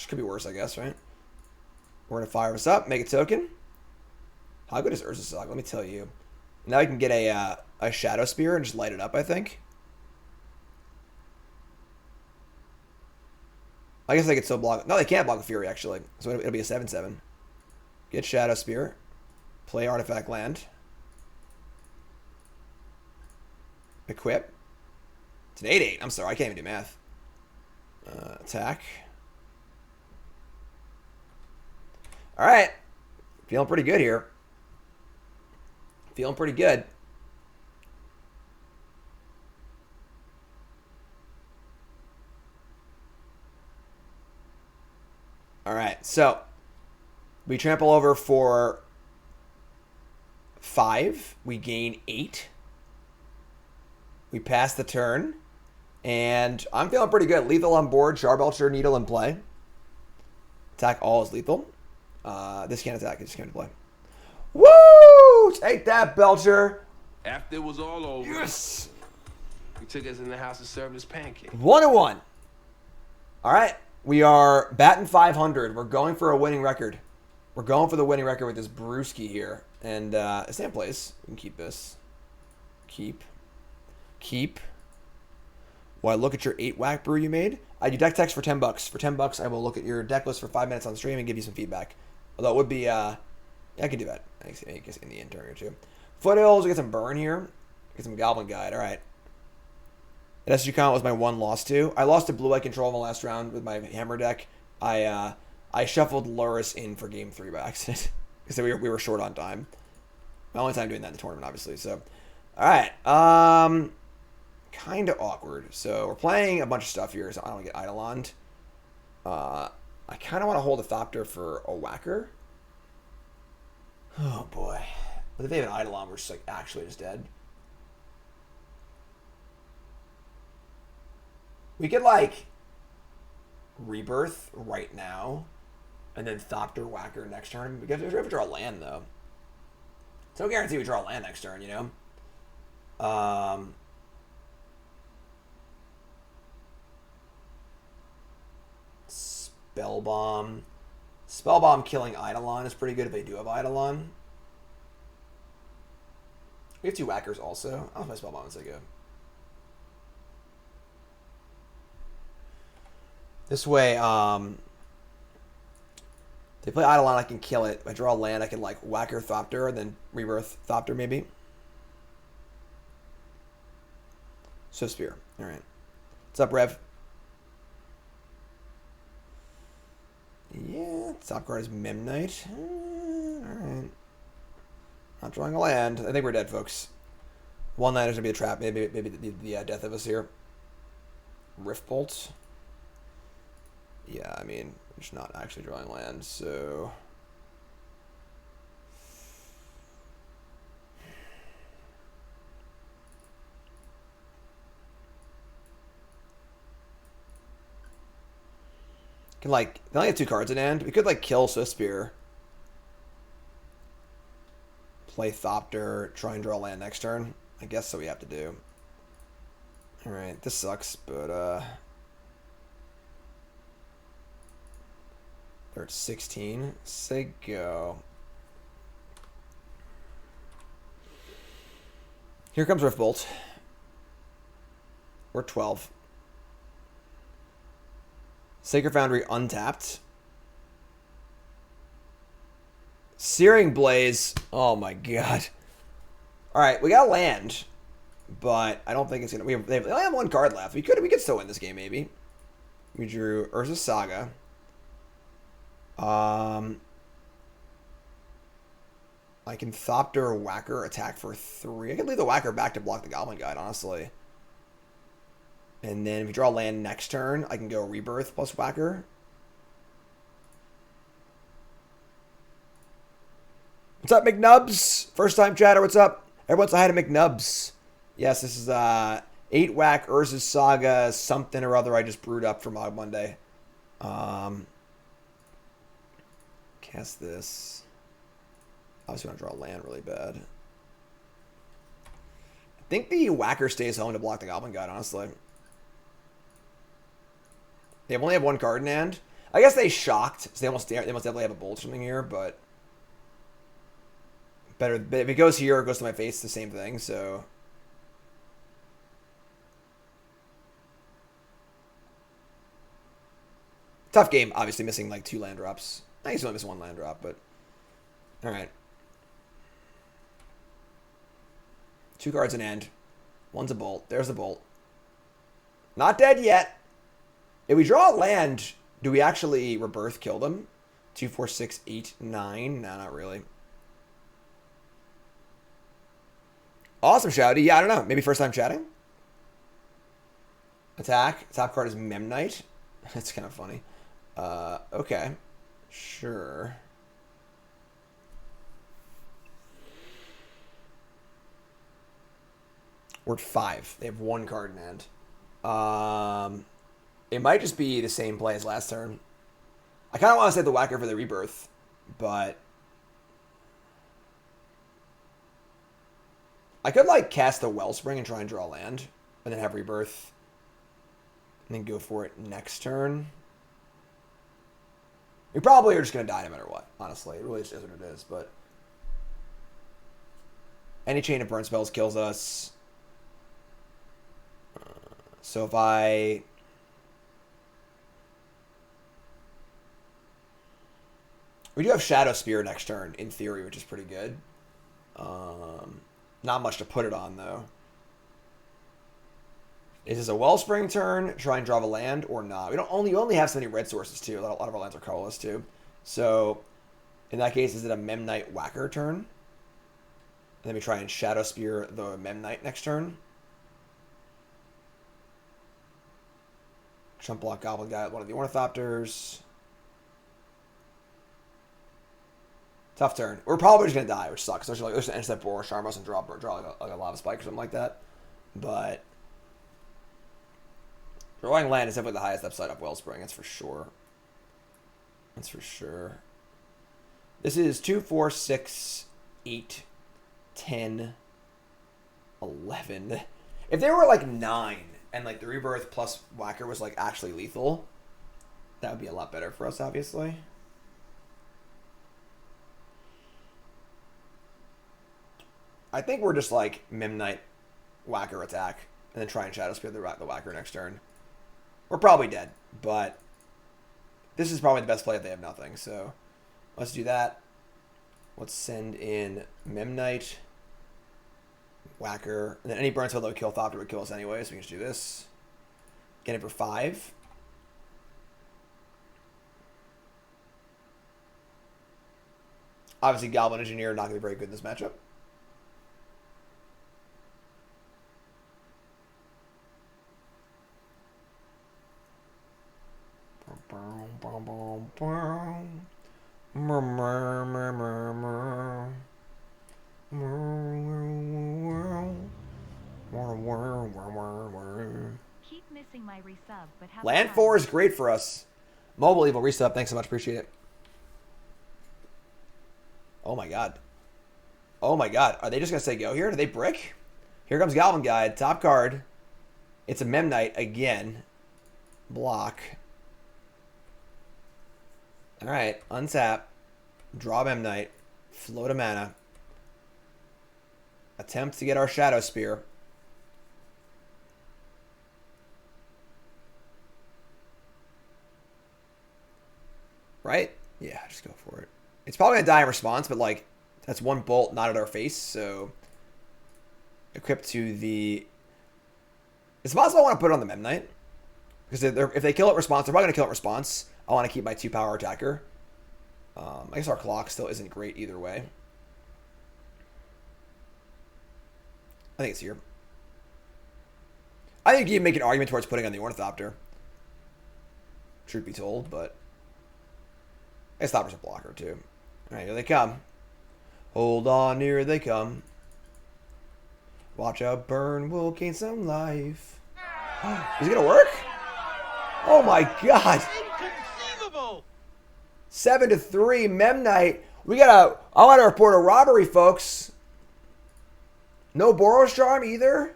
Could be worse, I guess, right? We're gonna fire this up, make a token. How good is Urza Saga? Let me tell you. Now I can get a Shadowspear and just light it up, I think. I guess they could still block. No, they can't block a Fury, actually. So it'll be a 7/7. Get Shadowspear. Play Artifact Land. Equip. It's an 8/8. I'm sorry, I can't even do math. Attack. Alright. Feeling pretty good here. Feeling pretty good. Alright, so we trample over for 5. We gain 8. We pass the turn. And I'm feeling pretty good. Lethal on board. Charbelcher, Needle in play. Attack all is lethal. This can't attack. It just came to play. Woo! Take that, Belcher. After it was all over, Yes! he took us in the house to serve his pancake. 1-1. All right. We are batting 500. We're going for a winning record. We're going for the winning record with this brewski here. And stay in place. We can keep this. Keep. While I look at your 8-whack brew you made, I do deck text for $10. For $10, I will look at your deck list for 5 minutes on stream and give you some feedback. Although it would be, yeah, I can do that. I guess in the intern or two. Foothills, we get some burn here. Get some Goblin Guide. All right. That SG count was my one loss to. I lost to Blue Eye Control in the last round with my Hammer deck. I shuffled Luris in for game 3 by accident because we were short on time. My only time doing that in the tournament, obviously. So, all right. Kind of awkward. So we're playing a bunch of stuff here, so I don't want to get Eidolon. I kind of want to hold a Thopter for a Whacker. Oh boy. But if they have an Eidolon, we're just like actually just dead. We could like Rebirth right now and then Thopter Whacker next turn. We have to draw a land though. It's no guarantee we draw a land next turn, you know? Spellbomb. Spellbomb killing Eidolon is pretty good if they do have Eidolon. We have 2 Whackers also. I don't know if my Spellbomb is so good. This way, if they play Eidolon, I can kill it. If I draw a land, I can like Whacker Thopter and then Rebirth Thopter maybe. Shadowspear. Alright. What's up, Rev? Yeah, top card is Memnite. Alright. Not drawing a land. I think we're dead, folks. 1-9 is going to be a trap. Maybe the death of us here. Riftbolt. Yeah, I mean, we're just not actually drawing land, so... Can like, they only have 2 cards in hand. We could like kill Shadowspear. Play Thopter, try and draw land next turn. I guess so we have to do. Alright, this sucks, but they're at 16. Say go. Here comes Riftbolt. We're 12. Sacred Foundry untapped. Searing Blaze. Oh my god. Alright, we got land. But I don't think it's gonna. They only have 1 card left. We could still win this game, maybe. We drew Urza Saga. I can Thopter Whacker attack for 3. I can leave the Whacker back to block the Goblin Guide, honestly. And then if you draw land next turn, I can go Rebirth plus Whacker. What's up, McNubs? First time chatter, what's up? Everyone's say hi to McNubs. Yes, this is 8-whack Urza Saga something or other I just brewed up for Mogg Monday. Cast this. Obviously want to draw land really bad. think the Whacker stays home to block the Goblin Guide, honestly. They only have one card in hand. I guess they shocked, so they must definitely have a bolt or something here, but better. But if it goes here or goes to my face, it's the same thing, so. Tough game, obviously missing like 2 land drops. I guess he's only missing 1 land drop, but alright. 2 cards in hand. One's a bolt. There's the bolt. Not dead yet. If we draw a land, do we actually Rebirth kill them? 2, 4, 6, 8, 9. No, not really. Awesome, Shouty. Yeah, I don't know. Maybe first time chatting? Attack. Top card is Memnite. That's kind of funny. Okay. Sure. We're at 5. They have 1 card in hand. It might just be the same play as last turn. I kind of want to say the Whacker for the Rebirth, but I could like cast the Wellspring and try and draw land, and then have Rebirth, and then go for it next turn. We probably are just going to die no matter what, honestly. It really just is what it is, but any chain of burn spells kills us. So if we do have Shadowspear next turn, in theory, which is pretty good. Not much to put it on, though. Is this a Wellspring turn? Try and draw a land or not? We only have so many red sources, too. A lot of our lands are colorless, too. So, in that case, is it a Memnite Whacker turn? And then we try and Shadowspear the Memnite next turn. Chump block Goblin Guy with one of the Ornithopters. Tough turn. We're probably just going to die, which sucks. There's an intercept Boar, Sharmos, and draw like a Lava Spike or something like that. But drawing land is definitely the highest upside of Wellspring. That's for sure. That's for sure. This is 2, 4, 6, 8, 10, 11. If they were like 9 and like the Rebirth plus Whacker was like actually lethal, that would be a lot better for us, obviously. I think we're just like Memnite Whacker attack and then try and Shadowspear the Whacker next turn. We're probably dead, but this is probably the best play if they have nothing. So let's do that. Let's send in Memnite Whacker, and then any burn spell that would kill Thopter would kill us anyway, so we can just do this. Get it for 5. Obviously, Goblin Engineer not going to be very good in this matchup. Keep missing my resub, but have Land fun. 4 is great for us. Mobile Evil resub, thanks so much, appreciate it. Oh my god. Oh my god. Are they just going to say go here? Do they brick? Here comes Goblin Guide. Top card. It's a Memnite again. Block. Alright. Untap. Draw Memnite. Float a mana. Attempt to get our Shadowspear. Right? Yeah, just go for it. It's probably going to die in response, but like, that's 1 bolt not at our face, so equip to the... It's possible I want to put it on the Memnite, because if they kill it response, they're probably going to kill it response. I want to keep my 2-power attacker. I guess our clock still isn't great either way. I think it's here. I think you can make an argument towards putting on the Ornithopter. Truth be told, but I guess Thopter's a blocker too. Alright, here they come. Hold on, here they come. Watch out, burn will gain some life. Is it gonna work? Oh my god! Inconceivable! 7-3, Memnite. I want to report a robbery, folks. No Boros Charm either?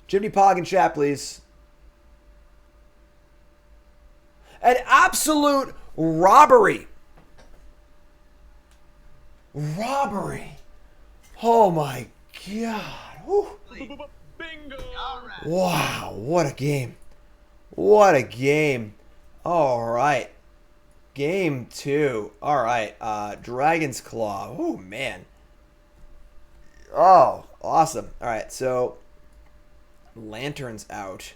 Jimmy Pog in chat, please. An absolute robbery. Robbery. Oh my god. Whew. Bingo! Wow, what a game. What a game. All right. Game 2. All right. Dragon's Claw. Oh, man. Oh, awesome. All right, so Lantern's out.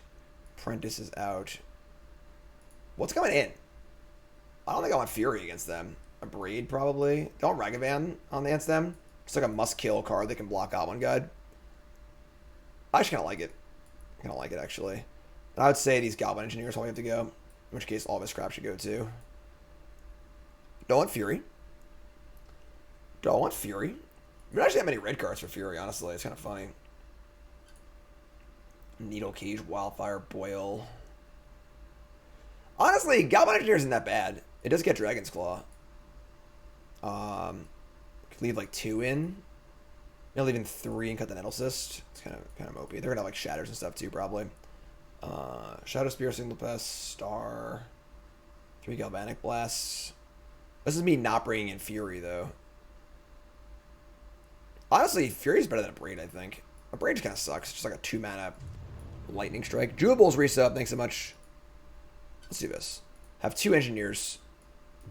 Apprentice is out. What's going in? I don't think I want Fury against them. Abrade, probably. Don't Ragavan on against them. It's like a must-kill card that can block Goblin Guide. I just kind of like it. I kind of like it, actually. And I would say these Goblin Engineers all have to go. In which case, all of his crap should go, too. Don't want Fury. Don't want Fury. We don't actually have many red cards for Fury, honestly. It's kind of funny. Needle Cage, Wildfire, Boil. Honestly, Goblin Engineer isn't that bad. It does get Dragon's Claw. Could leave like 2 in. Maybe leave in 3 and cut the Nettlecyst. It's kind of mopey. They're gonna have like Shatters and stuff too, probably. Shadowspear, Signal Pest, Star. 3 Galvanic Blasts. This is me not bringing in Fury though. Honestly, Fury's better than Abrade, I think. Abrade just kind of sucks. It's just like a 2-mana Lightning Strike. Jewel's resub. Thanks so much. Let's do this. Have 2 Engineers.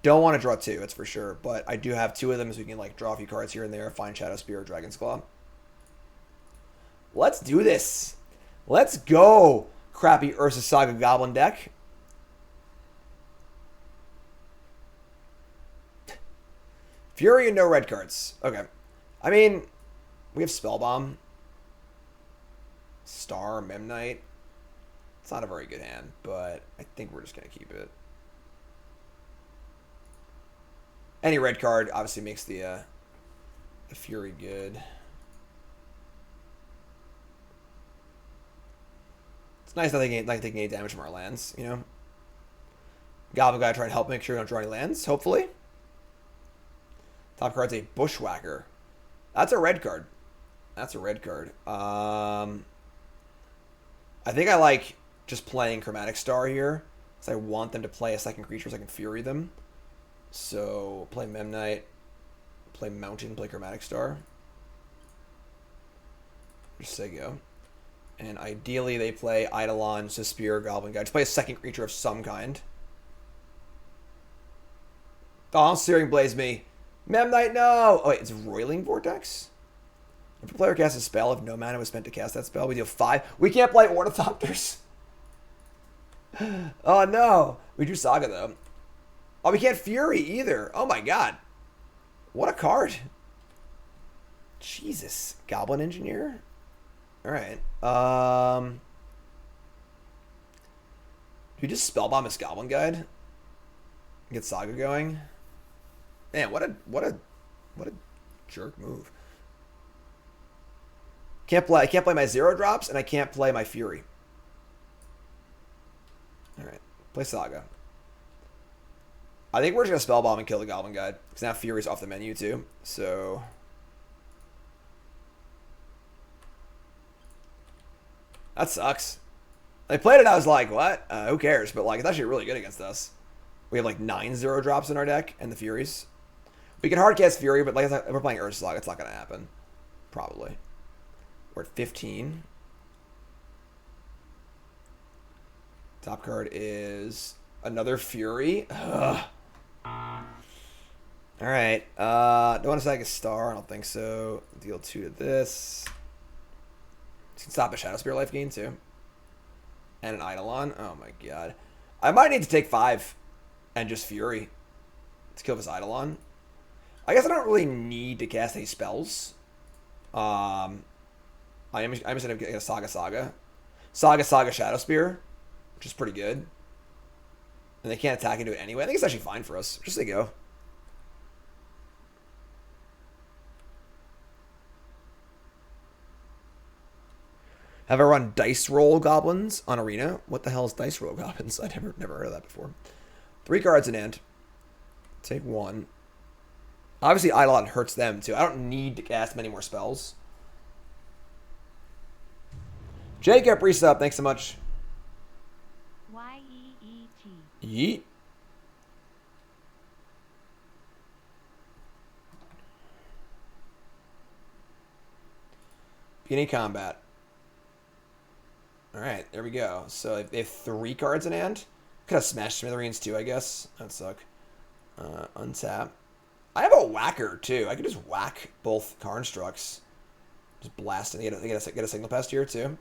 Don't want to draw 2, that's for sure. But I do have 2 of them, so we can like draw a few cards here and there. Find Shadowspear or Dragon's Claw. Let's do this. Let's go, crappy Urza Saga Goblin deck. Fury and no red cards. Okay. I mean, we have Spellbomb. Star, Memnite. It's not a very good hand, but I think we're just going to keep it. Any red card obviously makes the Fury good. It's nice not taking any damage from our lands, you know? Goblin guy trying to help make sure we don't draw any lands, hopefully. Top card's a Bushwhacker. That's a red card. That's a red card. I think I like just playing Chromatic Star here, because I want them to play a second creature so I can Fury them. So, play Memnite, play Mountain, play Chromatic Star. Just say go. And ideally they play Eidolon, Spear, Goblin Guy. Just play a second creature of some kind. Oh, Searing Blaze me. Memnite, no! Oh, wait, it's Roiling Vortex? If a player casts a spell, if no mana was spent to cast that spell, we deal 5. We can't play Ornithopters. Oh, no. We do Saga, though. Oh, we can't Fury either. Oh, my God. What a card. Jesus. Goblin Engineer? All right. Do we just Spellbomb his Goblin Guide? Get Saga going? Man, what a jerk move. I can't play my 0 drops, and I can't play my Fury. Alright. Play Saga. I think we're just gonna Spellbomb and kill the Goblin Guide. Because now Fury's off the menu too. So that sucks. I played it, I was like, what? Who cares? But like, it's actually really good against us. We have like 9 0 drops in our deck and the Furies. We can hardcast Fury, but like if we're playing Urza Saga, it's not gonna happen. Probably. We're at 15. Top card is another Fury. Ugh. Alright. Don't want to Saga Star. I don't think so. Deal 2 to this. This can stop a Shadowspear life gain too. And an Eidolon. Oh my god. I might need to take 5 and just Fury to kill this Eidolon. I guess I don't really need to cast any spells. I'm just gonna get a Saga Shadowspear, which is pretty good. And they can't attack into it anyway. I think it's actually fine for us. Just say go. Have I run Dice Roll Goblins on Arena? What the hell is Dice Roll Goblins? I never heard of that before. 3 cards in hand. Take 1. Obviously, Eidolon hurts them, too. I don't need to cast many more spells. Jacob, resub. Thanks so much. Y-E-E-T. Yeet. Beginning combat. Alright, there we go. So they have 3 cards in hand. Could have smashed Smithereens too, I guess. That'd suck. Untap. I have a whacker too. I could just whack both Constructs. Just blast it. They get a Signal Pest here too.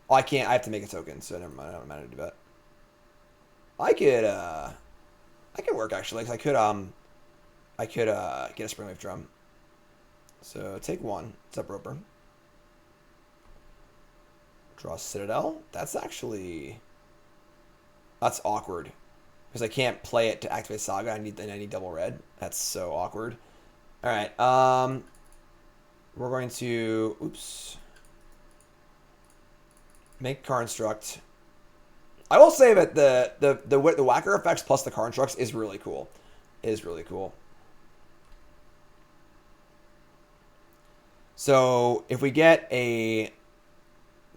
Oh, I can't. I have to make a token, so never mind. I don't know how to do that. I could work actually, because I could get a Springleaf Drum. So take 1. What's up, Roper? Draw Citadel. That's awkward, because I can't play it to activate Saga. I need double red. That's so awkward. All right. We're going to make Construct. I will say that the whacker effects plus the Constructs is really cool. It is really cool. So if we get a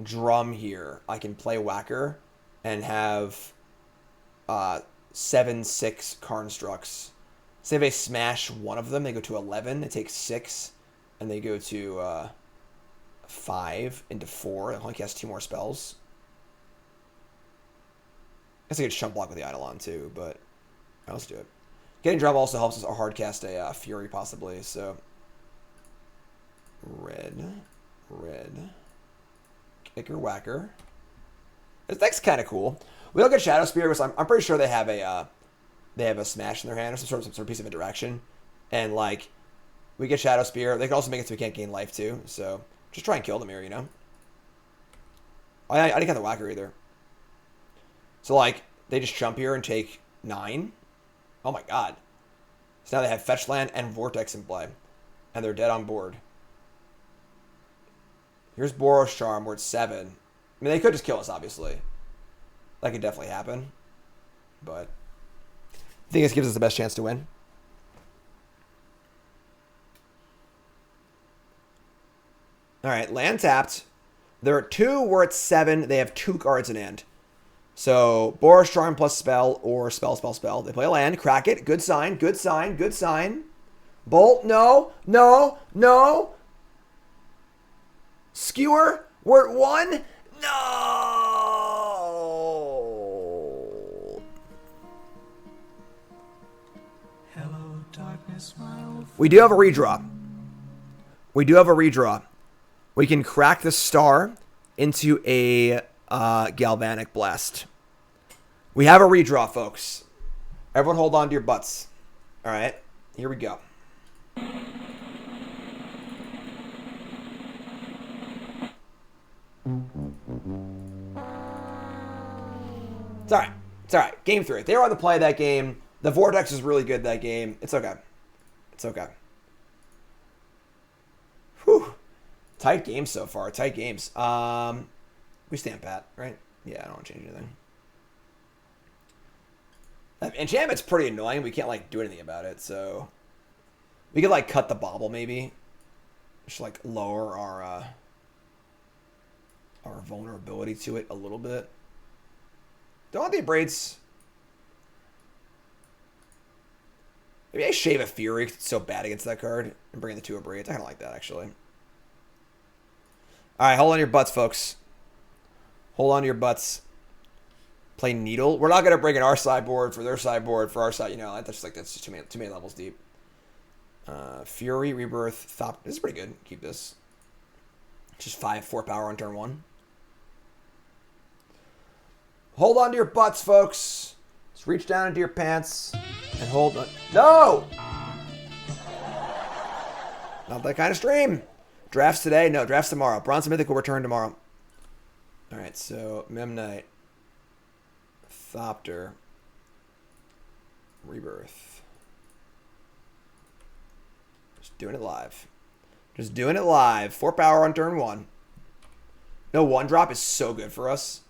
drum here, I can play whacker and have 7/6 Constructs. Say if they smash one of them, they go to 11. They take 6, and they go to 5 into 4. I'll only cast 2 more spells. I guess I could chump block with the Eidolon too, but let's do it. Getting drum also helps us hard cast a Fury possibly. So red, Ichor Whacker. This deck's kind of cool. We look at Shadowspear, because I'm pretty sure they have a smash in their hand or some sort of piece of interaction, and like we get Shadowspear. They can also make it so we can't gain life too. So just try and kill them here, you know. I didn't get the whacker either. So like they just jump here and take 9. Oh my god. So now they have Fetch Land and Vortex in play, and they're dead on board. Here's Boros Charm, where it's 7. I mean, they could just kill us, obviously. That could definitely happen. But I think this gives us the best chance to win. Alright, land tapped. There are 2 where it's 7. They have 2 cards in hand. So, Boros Charm plus spell or spell. They play a land. Crack it. Good sign. Bolt. No. Skewer. We're at 1. No. Hello, darkness, my old We do have a redraw. We can crack the star into a Galvanic Blast. We have a redraw, folks. Everyone hold on to your butts. All right, here we go. It's all right. Game 3. They were on the play that game. The Vortex is really good that game. It's okay. Whew. Tight games so far. We stand pat, right? Yeah, I don't want to change anything. Enchantment's pretty annoying. We can't, like, do anything about it, so... We could, like, cut the Bauble, maybe. Just, like, lower our vulnerability to it a little bit. Don't want the Abrades. Maybe I shave a Fury because it's so bad against that card and bring in the 2 Abrades. I kind of like that, actually. Alright, hold on to your butts, folks. Hold on to your butts. Play Needle. We're not going to bring in our sideboard for their sideboard for our side. You know, that's just too many levels deep. Fury, Rebirth, Thop. This is pretty good. Keep this. Just 4 power on turn 1. Hold on to your butts, folks. Just reach down into your pants and hold on. No! Not that kind of stream. Drafts today? No, drafts tomorrow. Bronze and Mythic will return tomorrow. Alright, so Memnite. Thopter. Rebirth. Just doing it live. 4 power on turn 1. No, 1-drop is so good for us.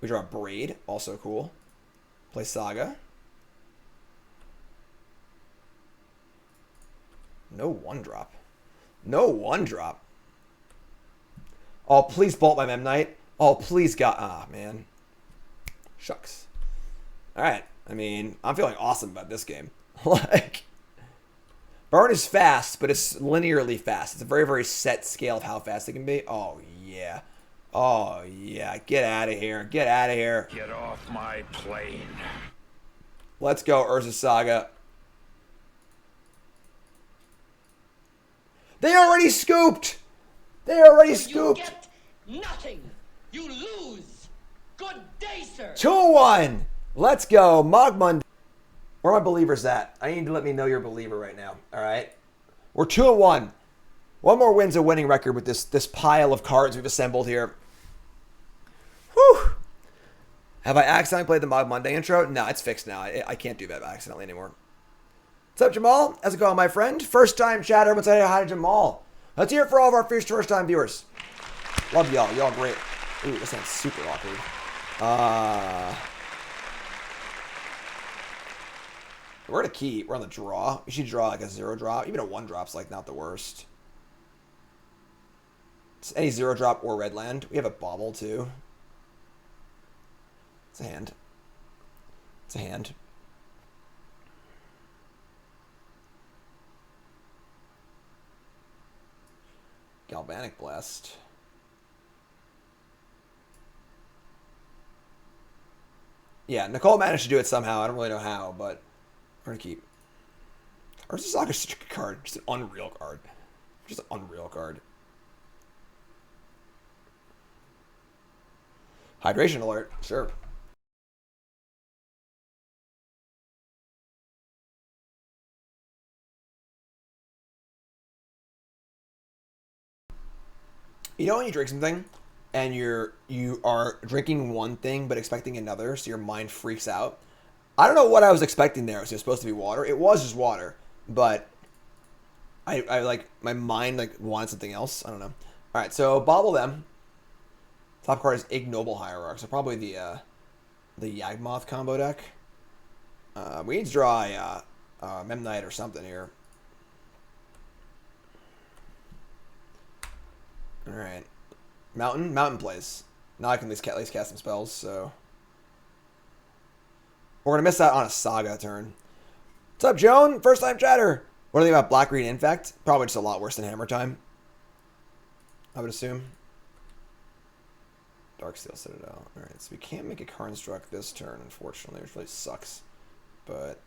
We draw Abrade, also cool. Play Saga. No 1-drop. No 1-drop. Oh, please bolt my Memnite. Oh, please God. Ah, man. Shucks. All right. I mean, I'm feeling awesome about this game. Like, burn is fast, but it's linearly fast. It's a very, very set scale of how fast it can be. Oh, yeah. Oh, yeah. Get out of here. Get out of here. Get off my plane. Let's go, Urza Saga. They already scooped. They already scooped. You get nothing. You lose. Good day, sir. 2-1. Let's go. Mogg Monday. Where are my believers at? I need to let me know you're a believer right now. All right. We're 2-1. One more win's a winning record with this pile of cards we've assembled here. Whew. Have I accidentally played the Mogg Monday intro? No, it's fixed now. I can't do that accidentally anymore. What's up, Jamal? How's it going, my friend? First time chatter. Let's say hi to Jamal. Let's hear it for all of our first time viewers. Love y'all. Y'all great. Ooh, this sounds super awkward. We're gonna keep. We're on the draw. We should draw like a 0-drop. Even a 1-drop's like not the worst. It's any 0-drop or red land. We have a Bauble too. It's a hand. It's a hand. Galvanic Blast. Yeah, Nicole managed to do it somehow. I don't really know how, but we're going to keep. Urza Saga's such a good card. Just an unreal card. Just an unreal card. Hydration alert. Sure. You know when you drink something and you are drinking one thing but expecting another, so your mind freaks out? I don't know what I was expecting there. Was it supposed to be water? It was just water, but I like my mind like wanted something else. I don't know. All right, so Bauble them. Top card is Ignoble Hierarch, so probably the Yawgmoth combo deck. We need to draw a Memnite or something here. All right, Mountain plays. Now I can at least cast some spells. So we're gonna miss out on a Saga turn. What's up, Joan? First time chatter. What do you think about Black Green Infect? Probably just a lot worse than Hammer Time, I would assume. Darksteel Citadel. All right, so we can't make a Construct this turn, unfortunately, which really sucks. But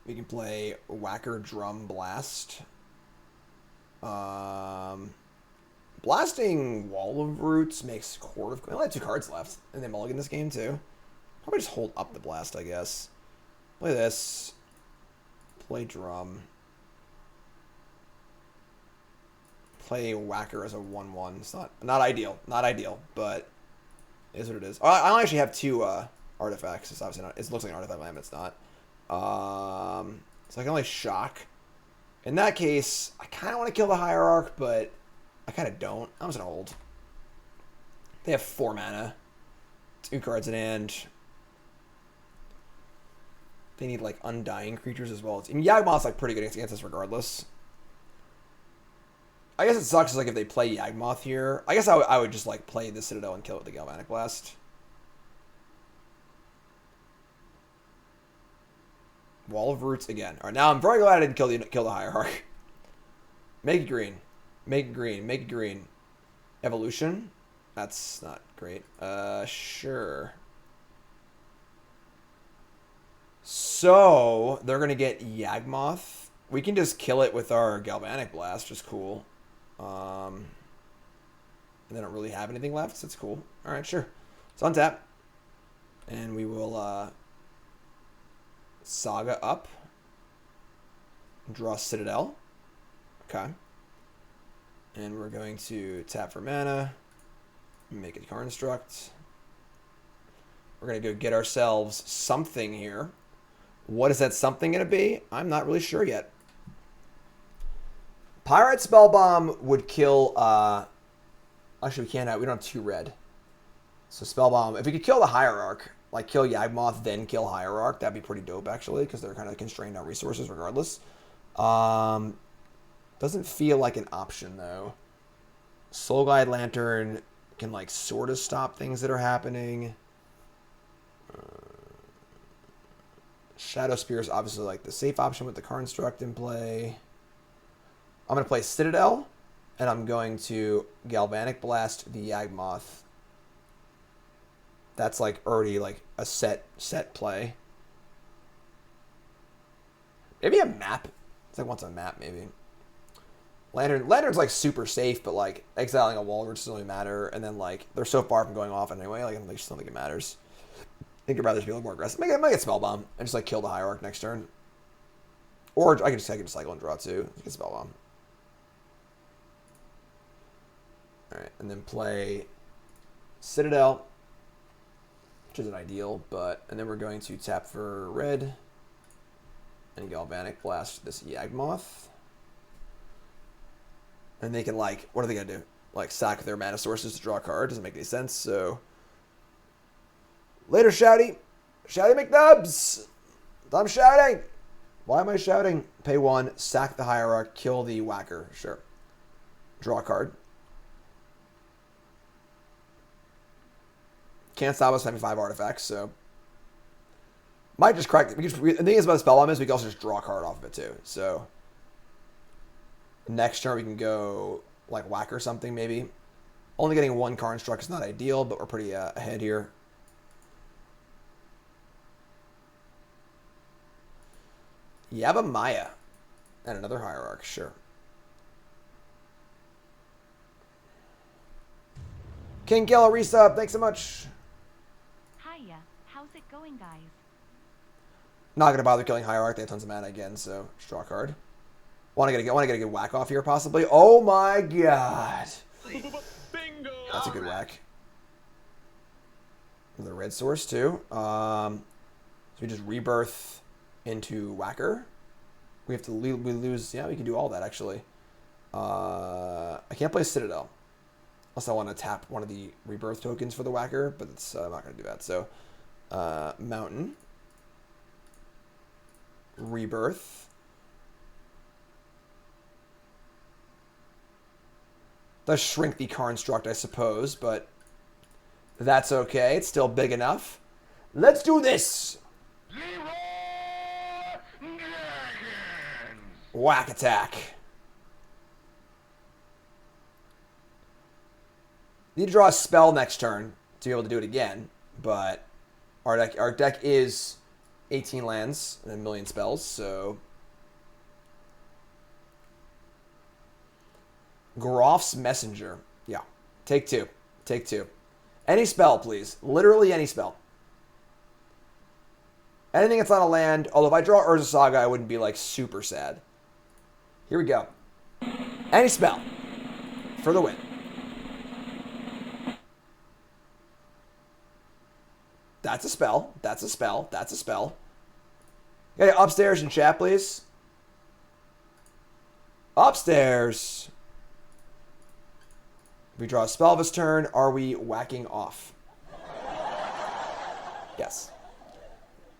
we can play Whacker Drum Blast. Blasting Wall of Roots makes Court of... We only have 2 cards left, and they mulligan this game too. Probably just hold up the blast, I guess. Play this. Play Drum. Play Whacker as a 1/1. It's not ideal. Not ideal, but it is what it is. I only actually have 2 artifacts. It's obviously not... It looks like an artifact land, but it's not. So I can only shock. In that case, I kind of want to kill the Hierarch, but I kind of don't. I'm just going to hold. They have 4 mana. 2 cards in hand. They need, like, Undying creatures as well. I mean, Yawgmoth's, like, pretty good against us regardless. I guess it sucks, like, if they play Yawgmoth here. I guess I would just, like, play the Citadel and kill it with the Galvanic Blast. Wall of Roots again. All right, now I'm very glad I didn't kill the Hierarch. Make it green. Make it green. Make it green. Evolution? That's not great. Sure. So, they're going to get Yawgmoth. We can just kill it with our Galvanic Blast, which is cool. And they don't really have anything left, so it's cool. All right, sure. It's on tap. And we will... Saga up. Draw Citadel. Okay. And we're going to tap for mana. Make a Construct. We're going to go get ourselves something here. What is that something going to be? I'm not really sure yet. Pyrite Spellbomb would kill... Actually, we can't have... We don't have 2 red. So Spellbomb... If we could kill the Hierarch, like kill Yawgmoth, then kill Hierarch. That'd be pretty dope, actually, because they're kind of constrained on resources regardless. Doesn't feel like an option, though. Soulglide Lantern can, like, sort of stop things that are happening. Shadowspear is obviously, like, the safe option with the Construct in play. I'm going to play Citadel, and I'm going to Galvanic Blast the Yawgmoth. That's, like, already, like, a set play. Maybe a map. It's like wants a map, maybe. Lantern's, like, super safe, but, like, exiling a Walrus doesn't really matter. And then, like, they're so far from going off anyway. Like, I just don't think it matters. I think I'd rather just be a little more aggressive. I might get Spellbomb and just, like, kill the Hierarch next turn. Or I can just cycle and draw, too. Get Spellbomb. Alright, and then play Citadel, which isn't ideal, but... And then we're going to tap for red and Galvanic Blast this Yawgmoth. And they can, like... What are they going to do? Like, sack their mana sources to draw a card? Doesn't make any sense, so... Later, Shouty! Shouty McNubs! I'm shouting! Why am I shouting? Pay 1, sack the Hierarch, kill the Whacker. Sure. Draw a card. Can't stop us having 5 artifacts, so... Might just crack... The thing is about the Spellbomb is we can also just draw a card off of it, too. So... Next turn we can go, like, Whack or something, maybe. Only getting 1 Construct is not ideal, but we're pretty ahead here. Yavimaya. And another Hierarch, sure. King Gala resub, thanks so much. Hiya, how's it going, guys? Not gonna bother killing Hierarch. They have tons of mana again, so just draw a card. Want to get a good whack off here, possibly. Oh my god! Bingo! That's a good whack. With a red source too. So we just rebirth into Whacker. We have to we lose. Yeah, we can do all that actually. I can't play Citadel unless I want to tap one of the rebirth tokens for the Whacker, but it's, I'm not gonna do that. So Mountain. Rebirth. Does shrink the Construct, I suppose, but that's okay. It's still big enough. Let's do this! Whack attack. Need to draw a spell next turn to be able to do it again, but our deck is 18 lands and a million spells, so... Groff's Messenger. Yeah. Take 2. Take 2. Any spell, please. Literally any spell. Anything that's not a land. Although if I draw Urza Saga, I wouldn't be, like, super sad. Here we go. Any spell. For the win. That's a spell. That's a spell. That's a spell. Okay, upstairs in chat, please. Upstairs. If we draw a spell this turn, are we whacking off? Yes.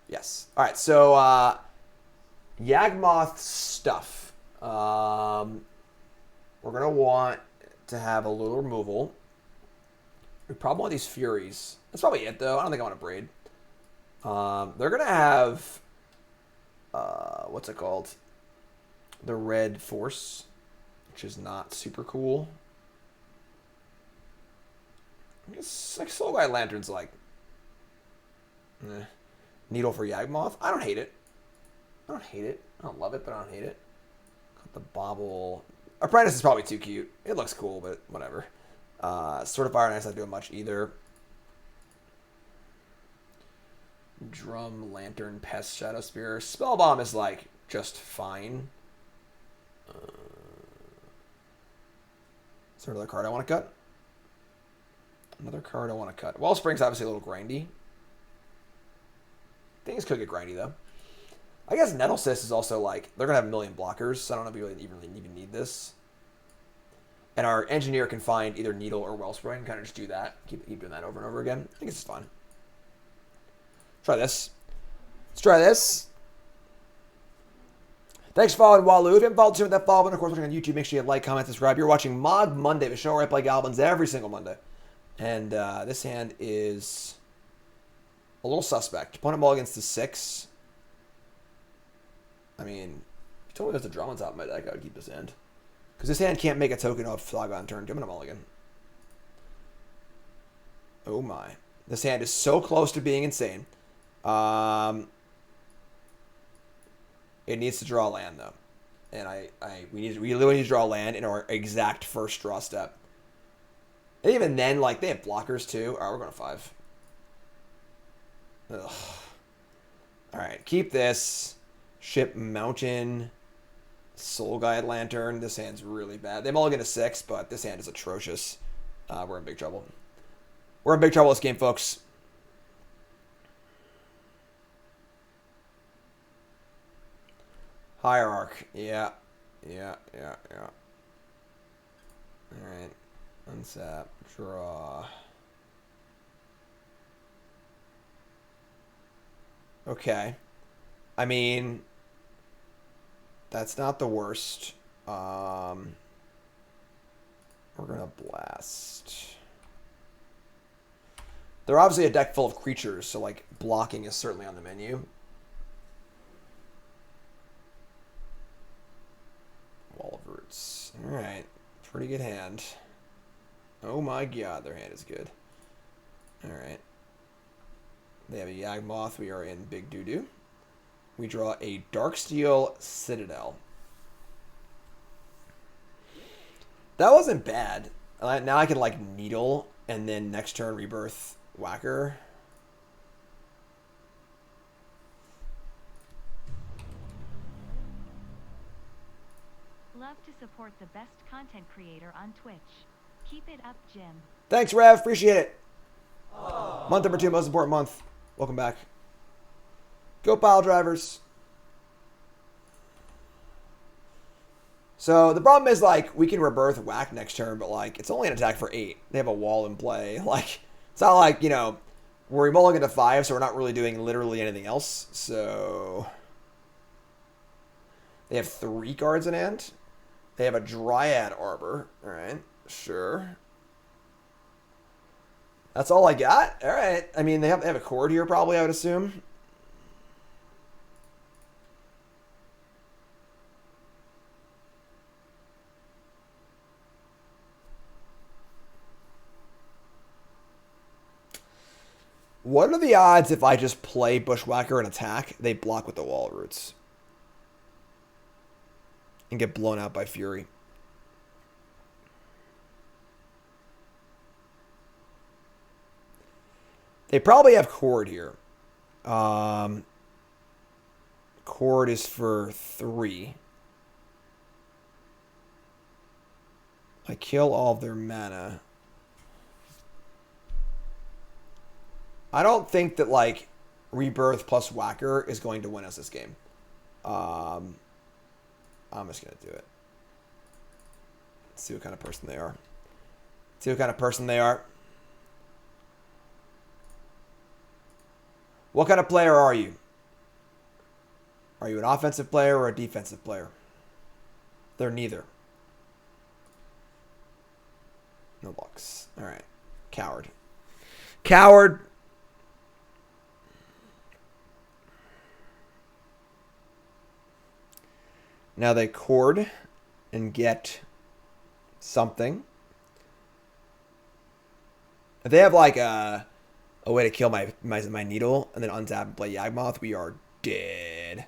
Yes. All right, so Yawgmoth stuff. We're going to want to have a little removal. We probably want these Furies. That's probably it, though. I don't think I want to braid. They're going to have... what's it called? The Red Force, which is not super cool. I guess, like, Soulglide Lantern's like... Needle for Yawgmoth. I don't hate it. I don't hate it. I don't love it, but I don't hate it. Got the Bauble. Apprentice is probably too cute. It looks cool, but whatever. Sword of Fire and Ice not doing much either. Drum, Lantern, Pest, Shadowspear. Spellbomb is, like, just fine. Is there another card I want to cut? Another card I want to cut. Wellspring's obviously a little grindy. Things could get grindy, though. I guess Nettlecyst is also, like, they're going to have a million blockers, so I don't know if you really even need this. And our Engineer can find either Needle or Wellspring, kind of just do that. Keep doing that over and over again. I think it's fun. Try this. Let's try this. Thanks for following Walu. If you haven't followed with that follow, and of course, watching on YouTube, make sure you like, comment, subscribe. You're watching Mod Monday, the show where I play goblins every single Monday. And this hand is a little suspect. Opponent mulligans to 6. I mean, if you told me there's a drum on top of my deck, I would keep this hand. Because this hand can't make a token off Saga on turn 2. I'm going to mulligan. Oh my. This hand is so close to being insane. It needs to draw land, though. And we literally need to draw land in our exact first draw step. And even then, like, they have blockers, too. All right, we're going to 5. Ugh. All right, keep this. Ship Mountain. Soul Guide Lantern. This hand's really bad. They mulligan to 6, but this hand is atrocious. We're in big trouble. We're in big trouble this game, folks. Hierarch. Yeah. All right. Unsap. Draw. Okay. I mean, that's not the worst. We're going to blast. They're obviously a deck full of creatures, so, like, blocking is certainly on the menu. Wall of Roots. Alright. Pretty good hand. Oh my god, their hand is good. Alright. They have a Yawgmoth. We are in big doo-doo. We draw a Darksteel Citadel. That wasn't bad. Now I can, like, Needle, and then next turn Rebirth Whacker. Love to support the best content creator on Twitch. Keep it up, Jim. Thanks, Rev. Appreciate it. Month number 2, most important month. Welcome back. Go pile drivers. So the problem is, like, we can Rebirth Whack next turn, but, like, it's only an attack for 8. They have a wall in play. Like, it's not like, you know, we're mulligan to 5, so we're not really doing literally anything else. So they have 3 cards in hand. They have a Dryad Arbor. All right, sure. That's all I got? All right. I mean, they have a chord here probably, I would assume. What are the odds if I just play Bushwhacker and attack, they block with the Wall Roots? And get blown out by Fury. They probably have Chord here. Chord is for 3. I kill all of their mana. I don't think that, like, Rebirth plus Whacker is going to win us this game. I'm just going to do it. Let's see what kind of person they are. See what kind of person they are. What kind of player are you? Are you an offensive player or a defensive player? They're neither. No bucks. All right. Coward. Coward. Now they chord and get something. If they have like a way to kill my Needle and then untap and play Yawgmoth, we are dead.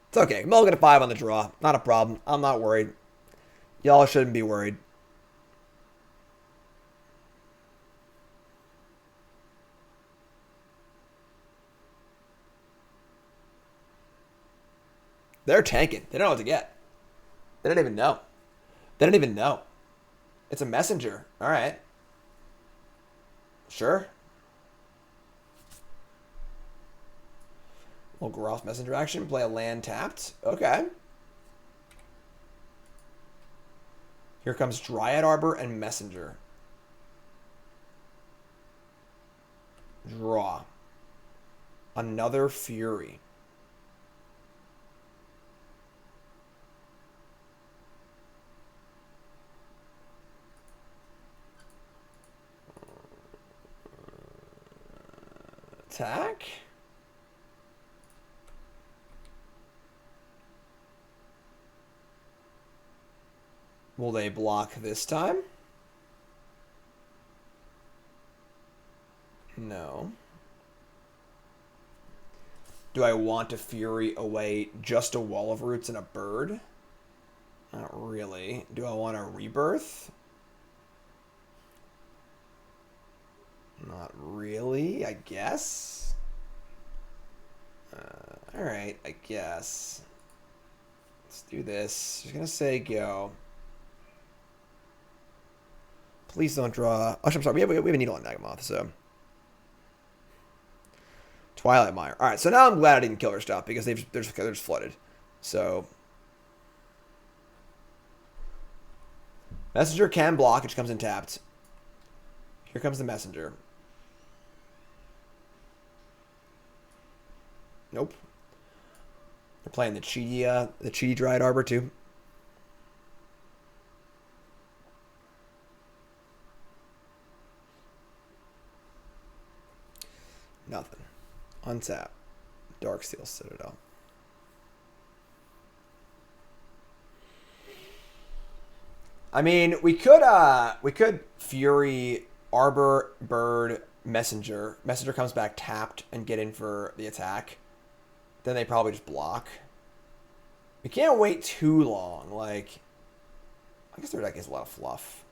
It's okay. Mulligan to 5 on the draw. Not a problem. I'm not worried. Y'all shouldn't be worried. They're tanking. They don't know what to get. They don't even know. They don't even know. It's a messenger. All right. Sure. Little Groff messenger action. Play a land tapped. Okay. Here comes Dryad Arbor and Messenger. Draw. Another Fury. Attack. Will they block this time? No. Do I want to Fury away just a Wall of Roots and a bird? Not really. Do I want a Rebirth? Not really, I guess. Alright, I guess. Let's do this. Just gonna say go. Please don't draw. Oh, I'm sorry. We have a Needle on Nagamoth, so. Twilight Mire. Alright, so now I'm glad I didn't kill her stuff because they're just flooded. So. Messenger can block, which comes in tapped. Here comes the Messenger. Nope. They're playing the Cheaty Dryad Arbor too. Nothing. Untap. Darksteel Citadel. I mean, we could Fury, Arbor, Bird, Messenger. Messenger comes back tapped and get in for the attack. Then they probably just block. We can't wait too long. Like, I guess their deck is a lot of fluff.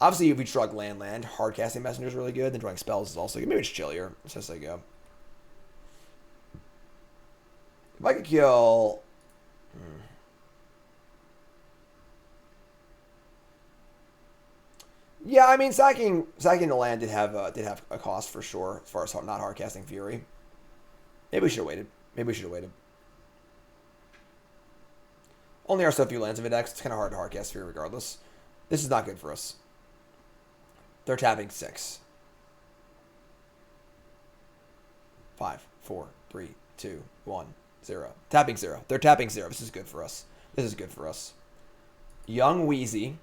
Obviously, if we drug land, hard casting Messenger is really good. Then drawing spells is also good. Maybe it's chillier. It's just like go. If I could kill. Yeah, I mean, sacking the land did have a cost for sure, as far as not hard casting Fury. Maybe we should have waited. Only our so few lands of index. It's kind of hard to hard cast Fury regardless. This is not good for us. They're tapping 6. 5, 4, 3, 2, 1, 0. Tapping 0. They're tapping 0. This is good for us. Young Wheezy.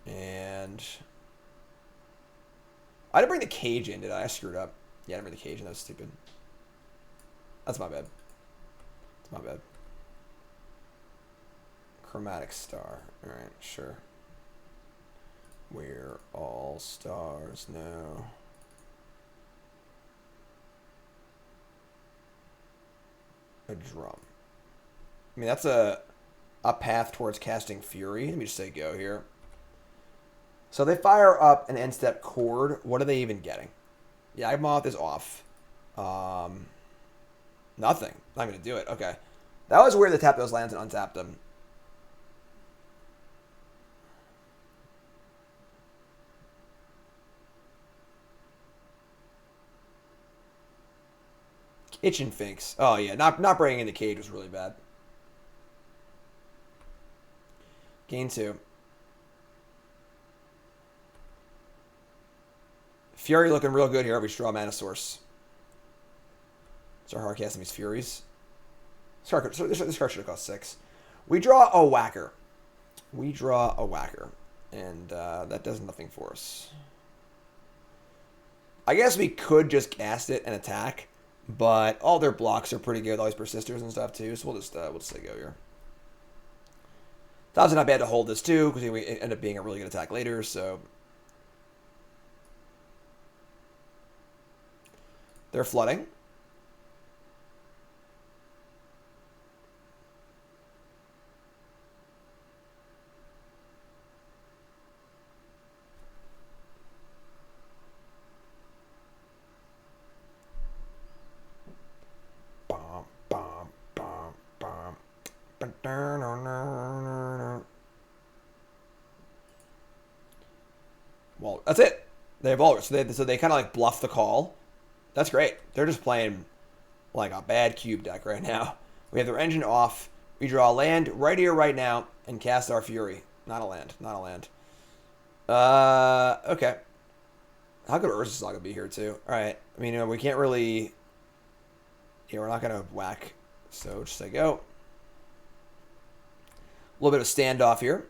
And I didn't bring the cage in, did I? I screwed up. Yeah, I didn't bring the cage in. That was stupid. That's my bad. Chromatic Star. Alright, sure. We're all stars now. A drum. I mean, that's a path towards casting Fury. Let me just say go here. So they fire up an end step Chord. What are they even getting? Yawgmoth is off. Nothing. Not going to do it. Okay. That was weird to tap those lands and untap them. Kitchen Finks. Oh, yeah. Not bringing in the cage was really bad. Gain 2. Fury looking real good here. We should draw a Mana Source. Start hard casting these Furies. This card should have cost 6. We draw a Whacker. And that does nothing for us. I guess we could just cast it and attack. But all their blocks are pretty good. All these Persisters and stuff too. So we'll just say go here. It's obviously not bad to hold this too, because we end up being a really good attack later, so. They're flooding. Well, that's it. They have all so they kind of like bluff the call. That's great. They're just playing like a bad cube deck right now. We have their engine off. We draw a land right here, right now, and cast our Fury. Not a land. Not a land. Okay. How could Urza Saga be here, too? Alright. I mean, we can't really... Yeah, we're not going to whack. So, just say go. A little bit of standoff here.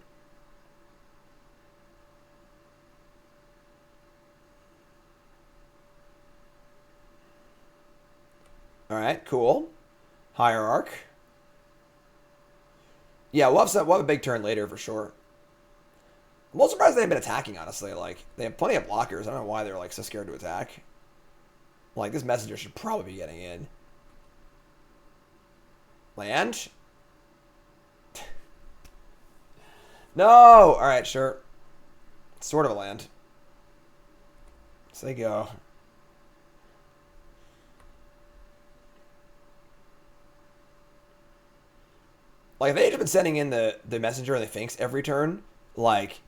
Alright, cool. Hierarch. Yeah, we'll have a big turn later for sure. I'm a little surprised they haven't been attacking, honestly. Like, they have plenty of blockers. I don't know why they're, like, so scared to attack. Like, this messenger should probably be getting in. Land? No! Alright, sure. Sort of a land. So they go. Like, if they had been sending in the messenger and the Finks every turn, like,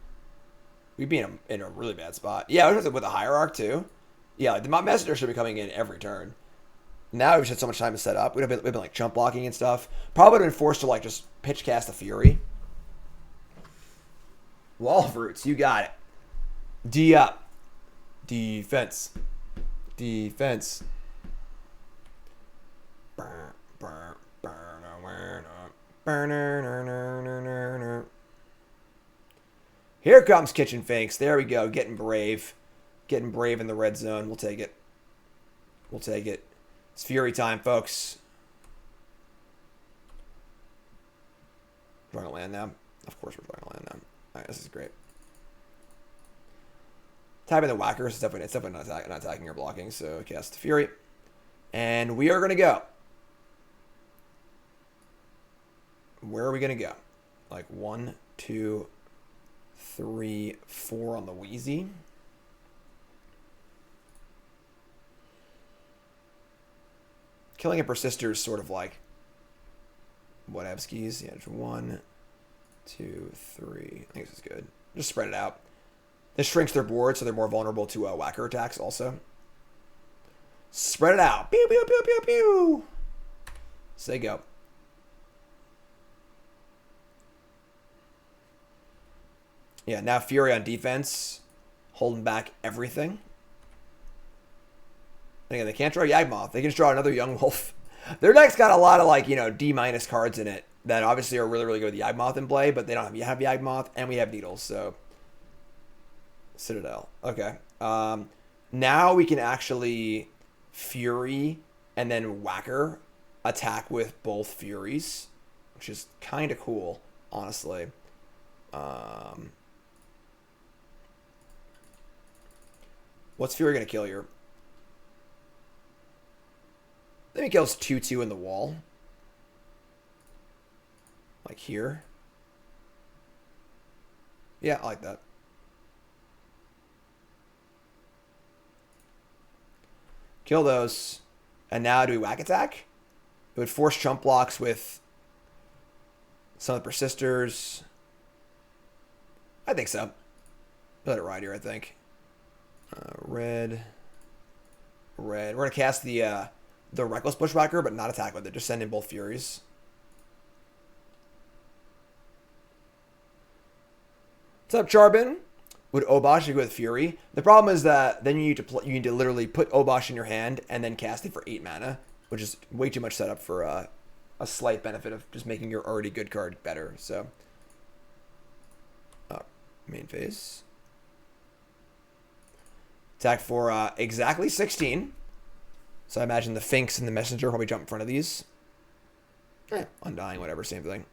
we'd be in a really bad spot. Yeah, with the Hierarch, too. Yeah, like, the messenger should be coming in every turn. Now we've had so much time to set up. We've been like, jump blocking and stuff. Probably would have been forced to, like, just pitch cast the Fury. Wall of Roots, you got it. D up. Defense. Defense. Here comes Kitchen Finks. There we go. Getting brave. Getting brave in the red zone. We'll take it. We'll take it. It's Fury time, folks. Drawing a land now. Of course we're drawing a land now. Alright, this is great. Tapping the whackers. It's definitely not attacking or blocking. So cast the Fury. And we are going to go. Where are we going to go? Like 1, 2, 3, 4 on the Wheezy. Killing a Persister is sort of like whatevskis. Yeah, just 1, 2, 3. I think this is good. Just spread it out. This shrinks their board, so they're more vulnerable to whacker attacks also. Spread it out. Pew, pew, pew, pew, pew. So they go. Yeah, now Fury on defense. Holding back everything. And again, they can't draw Yawgmoth. They can just draw another Young Wolf. Their deck's got a lot of, like, you know, D- cards in it that obviously are really, really good with Yawgmoth in play, but they don't have Yawgmoth, and we have Needles, so... Citadel. Okay. Now we can actually Fury and then Whacker attack with both Furies, which is kind of cool, honestly. What's Fury going to kill here? I think he kills 2/2 in the wall. Like here. Yeah, I like that. Kill those. And now do we whack attack? It would force chump blocks with some of the Persisters. I think so. Let it ride here, I think. Red. We're going to cast the Reckless Bushwhacker, but not attack with it. Just send in both Furies. What's up, Charbin? Would Obosh go with Fury? The problem is that then you need to literally put Obosh in your hand and then cast it for 8 mana, which is way too much setup for a slight benefit of just making your already good card better. So, main phase. Attack for exactly 16. So I imagine the Finks and the Messenger probably jump in front of these. Undying, whatever, same thing.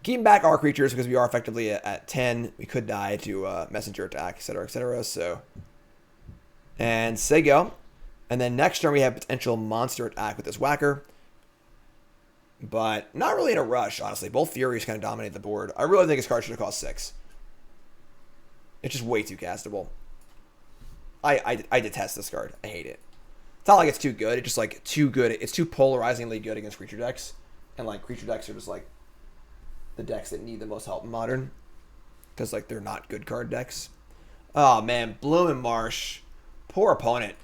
Keeping back our creatures because we are effectively at 10. We could die to Messenger attack, etc., etc. So, and say go. And then next turn we have potential monster attack with this Whacker. But not really in a rush, honestly. Both Furies kind of dominate the board. I really think his card should have cost 6. It's just way too castable. I detest this card. I hate it. It's not like it's too good. It's just like too good. It's too polarizingly good against creature decks. And like creature decks are just like the decks that need the most help in Modern. Because like they're not good card decks. Oh man, Bloom and Marsh. Poor opponent.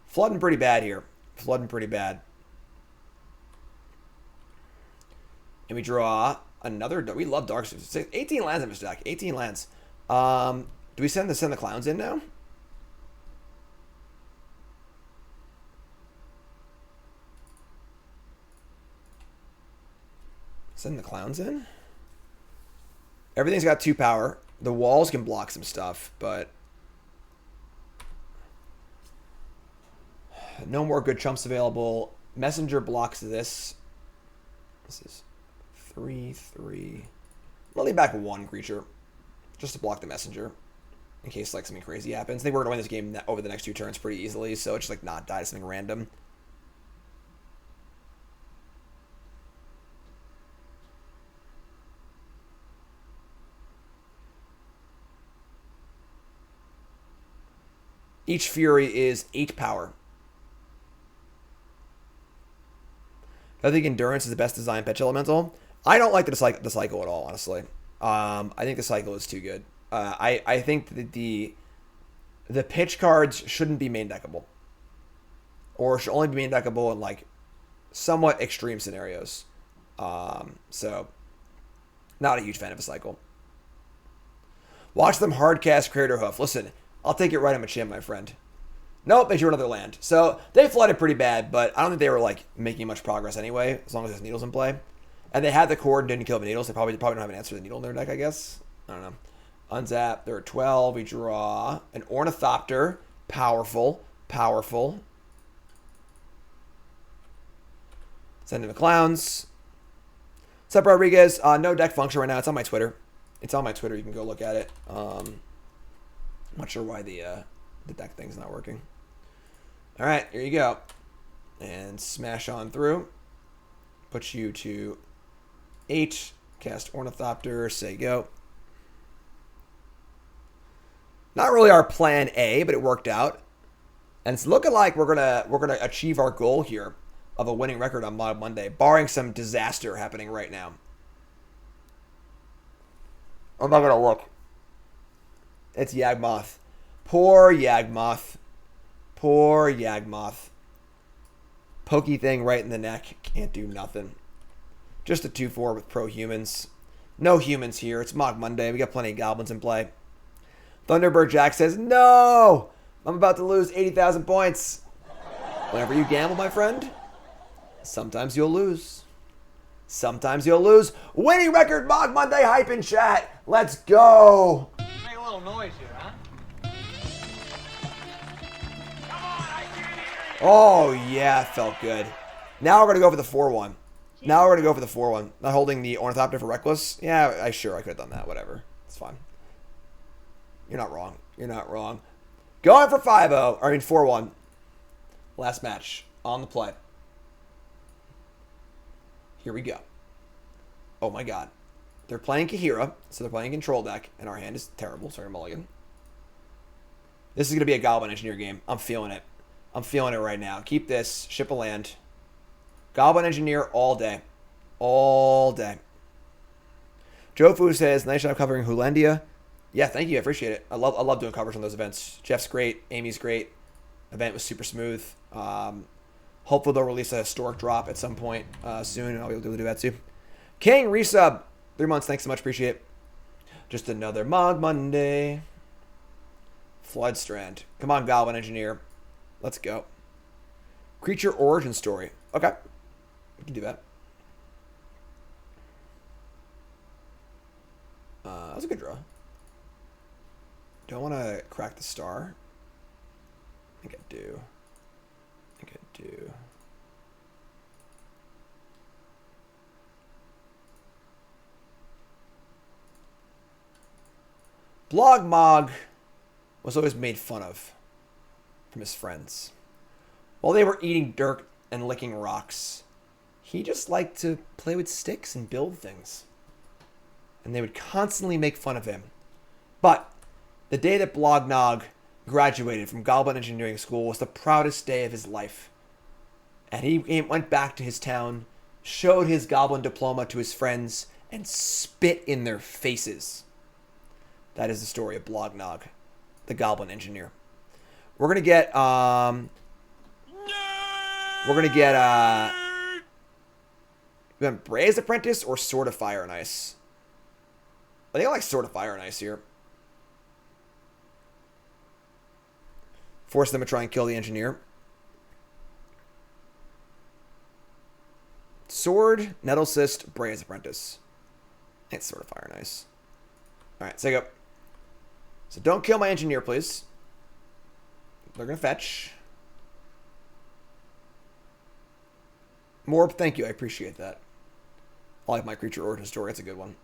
Flooding pretty bad here. Flooding pretty bad. And we draw another. We love Darksteel. 18 lands in this deck. 18 lands. Do we send the clowns in now? Send the clowns in? Everything's got 2 power. The walls can block some stuff, but no more good chumps available. Messenger blocks this. This is 3/3. I'll leave back 1 creature just to block the messenger in case like something crazy happens. I think we're gonna win this game over the next 2 turns pretty easily, so it's just like not die to something random. Each Fury is 8 power. I think Endurance is the best design Pitch Elemental. I don't like the cycle at all, honestly. I think the cycle is too good. I think that the pitch cards shouldn't be main deckable. Or should only be main deckable in like somewhat extreme scenarios. So not a huge fan of a cycle. Watch them hardcast Crater Hoof. Listen, I'll take it right on my chin, my friend. Nope, they drew another land. So they flooded pretty bad, but I don't think they were like making much progress anyway, as long as there's needles in play. And they had the cord and didn't kill the needles. They probably don't have an answer to the needle in their deck, I guess. I don't know. Unzap, they're at 12. We draw an Ornithopter. Powerful. Powerful. Send in the clowns. What's up, Rodriguez? No deck function right now. It's on my Twitter. It's on my Twitter. You can go look at it. I'm not sure why the deck thing's not working. All right, here you go. And smash on through. Put you to 8. Cast Ornithopter. Say go. Not really our plan A, but it worked out. And it's looking like we're gonna achieve our goal here of a winning record on Mod Monday, barring some disaster happening right now. I'm not gonna look. It's Yawgmoth. Poor Yawgmoth. Poor Yawgmoth. Pokey thing right in the neck. Can't do nothing. Just a 2/4 with pro humans. No humans here. It's Mod Monday. We got plenty of goblins in play. Thunderbird Jack says, no! I'm about to lose 80,000 points. Whenever you gamble, my friend, sometimes you'll lose. Sometimes you'll lose. Winning record Mod Monday hype in chat. Let's go. Make a little noise here, huh? Oh, yeah, felt good. Now we're going to go for the 4-1. Now we're going to go for the 4-1. Not holding the Ornithopter for Reckless. Yeah, I could have done that. Whatever. It's fine. You're not wrong. You're not wrong. Going for 5-0. 4-1. Last match on the play. Here we go. Oh my god. They're playing Kahira, so they're playing control deck, and our hand is terrible. Sorry, Mulligan. This is going to be a Goblin Engineer game. I'm feeling it. I'm feeling it right now. Keep this. Ship a land. Goblin Engineer all day. All day. Jofu says, nice job covering Hulandia. Yeah, thank you. I appreciate it. I love doing coverage on those events. Jeff's great. Amy's great. Event was super smooth. Hopefully they'll release a historic drop at some point soon, and I'll be able to do that too. King, resub. 3 months. Thanks so much. Appreciate it. Just another Mod Monday. Floodstrand. Come on, Goblin Engineer. Let's go. Creature origin story. Okay. We can do that. That was a good draw. Don't want to crack the star. I think I do. Blog Mogg was always made fun of from his friends. While they were eating dirt and licking rocks, he just liked to play with sticks and build things. And they would constantly make fun of him. But the day that Blog Nog graduated from Goblin Engineering School was the proudest day of his life. And he went back to his town, showed his Goblin diploma to his friends, and spit in their faces. That is the story of Blog Nog, the Goblin Engineer. We're gonna get We want Breya's Apprentice or Sword of Fire and Ice? I think I like Sword of Fire and Ice here. Force them to try and kill the Engineer. Sword, Nettlecyst, Breya's Apprentice. It's Sword of Fire and Ice. Alright, so go. So don't kill my Engineer, please. They're going to fetch. Morb, thank you. I appreciate that. I like my creature origin story. That's a good one.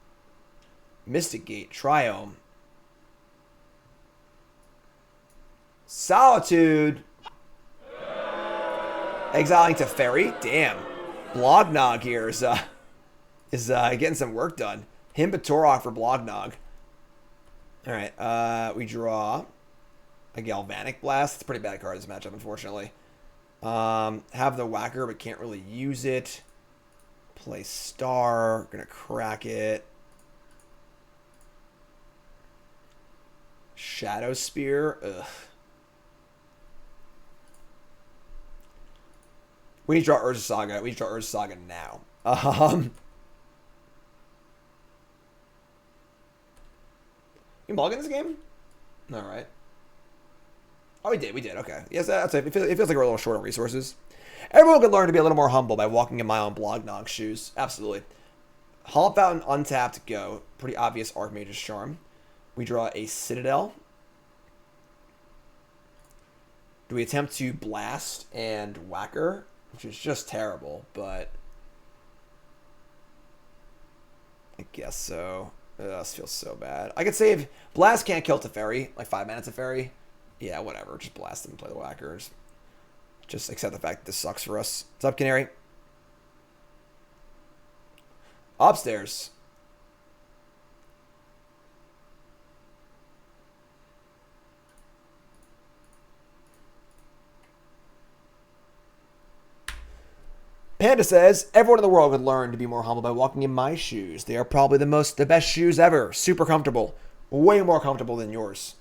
Mystic Gate, Triome. Solitude. Exiling to Fairy. Damn. Blognog here is getting some work done. Himbatorok for Blognog. Alright, we draw a Galvanic Blast. It's a pretty bad card this matchup, unfortunately. Have the Whacker, but can't really use it. Play Star. Gonna crack it. Shadowspear. Ugh. We need to draw Urza Saga. We need to draw Urza Saga now. You mulligan this game? Alright. Oh, we did. We did. Okay. Yes, that's it. It feels like we're a little short on resources. Everyone can learn to be a little more humble by walking in my own Blognog shoes. Absolutely. Hollow Fountain, untapped, go. Pretty obvious Archmage's Charm. We draw a Citadel. Do we attempt to Blast and Whacker? Which is just terrible, but I guess so. This feels so bad. I could save Blast can't kill Teferi, like 5 mana Teferi. Yeah, whatever. Just blast them and play the Whackers. Just accept the fact that this sucks for us. What's up, Canary? Upstairs. Panda says, everyone in the world would learn to be more humble by walking in my shoes. They are probably the best shoes ever. Super comfortable. Way more comfortable than yours.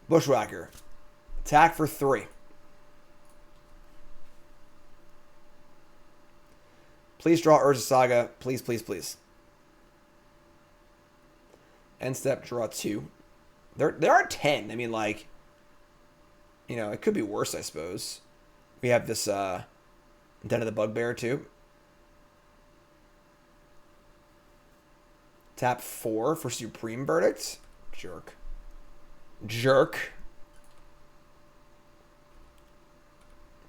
Bushwhacker. Attack for 3. Please draw Urza Saga. Please, please, please. End step, draw 2. There are 10. I mean, like, you know, it could be worse, I suppose. We have this Den of the Bugbear, too. Tap 4 for Supreme Verdict. Jerk. Jerk.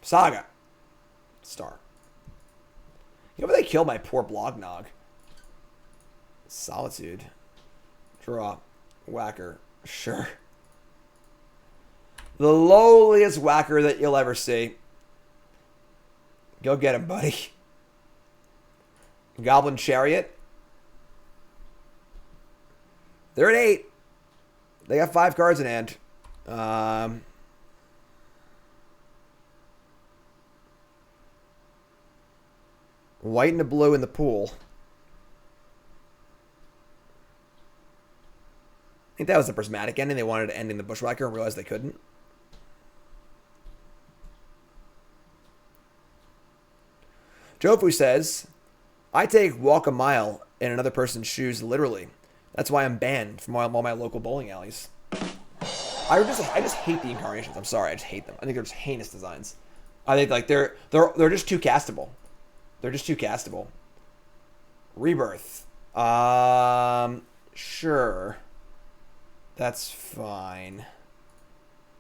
Saga. Star. You know, they killed my poor Blognog. Solitude. Draw. Whacker. Sure. The lowliest Whacker that you'll ever see. Go get him, buddy. Goblin Chariot. They're at 8. They got 5 cards in hand. White and a blue in the pool. I think that was the prismatic ending. They wanted to end in the Bushwhacker and realized they couldn't. Jofu says, I take walk a mile in another person's shoes literally. That's why I'm banned from all my local bowling alleys. I just hate the incarnations. I'm sorry, I just hate them. I think they're just heinous designs. I think like they're just too castable. They're just too castable. Rebirth. Sure. That's fine.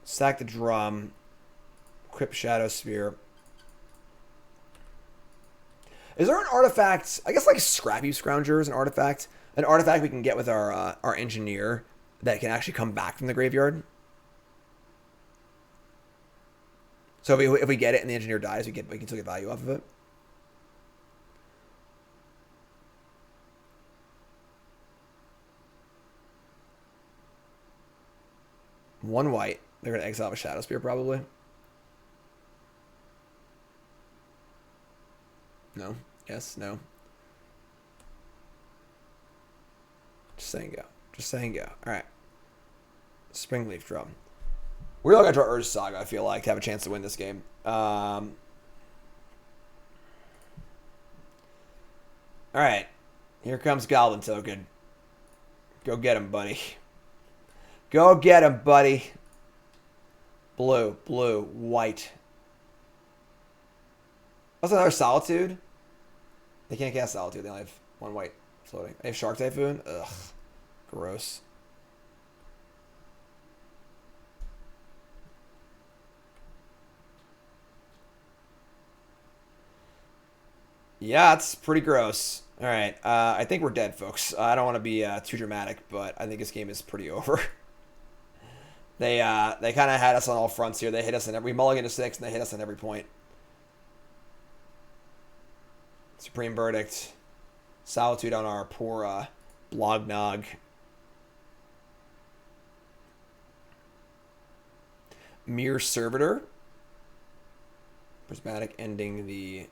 Sack the drum. Equip Shadowspear. Is there an artifact? I guess like Scrappy Scrounger is an artifact. An artifact we can get with our engineer that can actually come back from the graveyard. So if we get it and the engineer dies, we can still get value off of it. One white. They're going to exile a Shadowspear probably. No. Yes. No. Just saying go. Just saying go. Alright. Springleaf Drum. We're all going to draw Urza Saga, I feel like, to have a chance to win this game. All right. Here comes Goblin Token. Go get him, buddy. Go get him, buddy. Blue, blue, white. What's another Solitude? They can't cast Solitude. They only have one white floating. They have Shark Typhoon? Ugh. Gross. Yeah, it's pretty gross. All right. I think we're dead, folks. I don't want to be too dramatic, but I think this game is pretty over. They kind of had us on all fronts here. They hit us in every mulligan to 6, and they hit us on every point. Supreme Verdict. Solitude on our poor Blognog. Mere Servitor. Prismatic ending the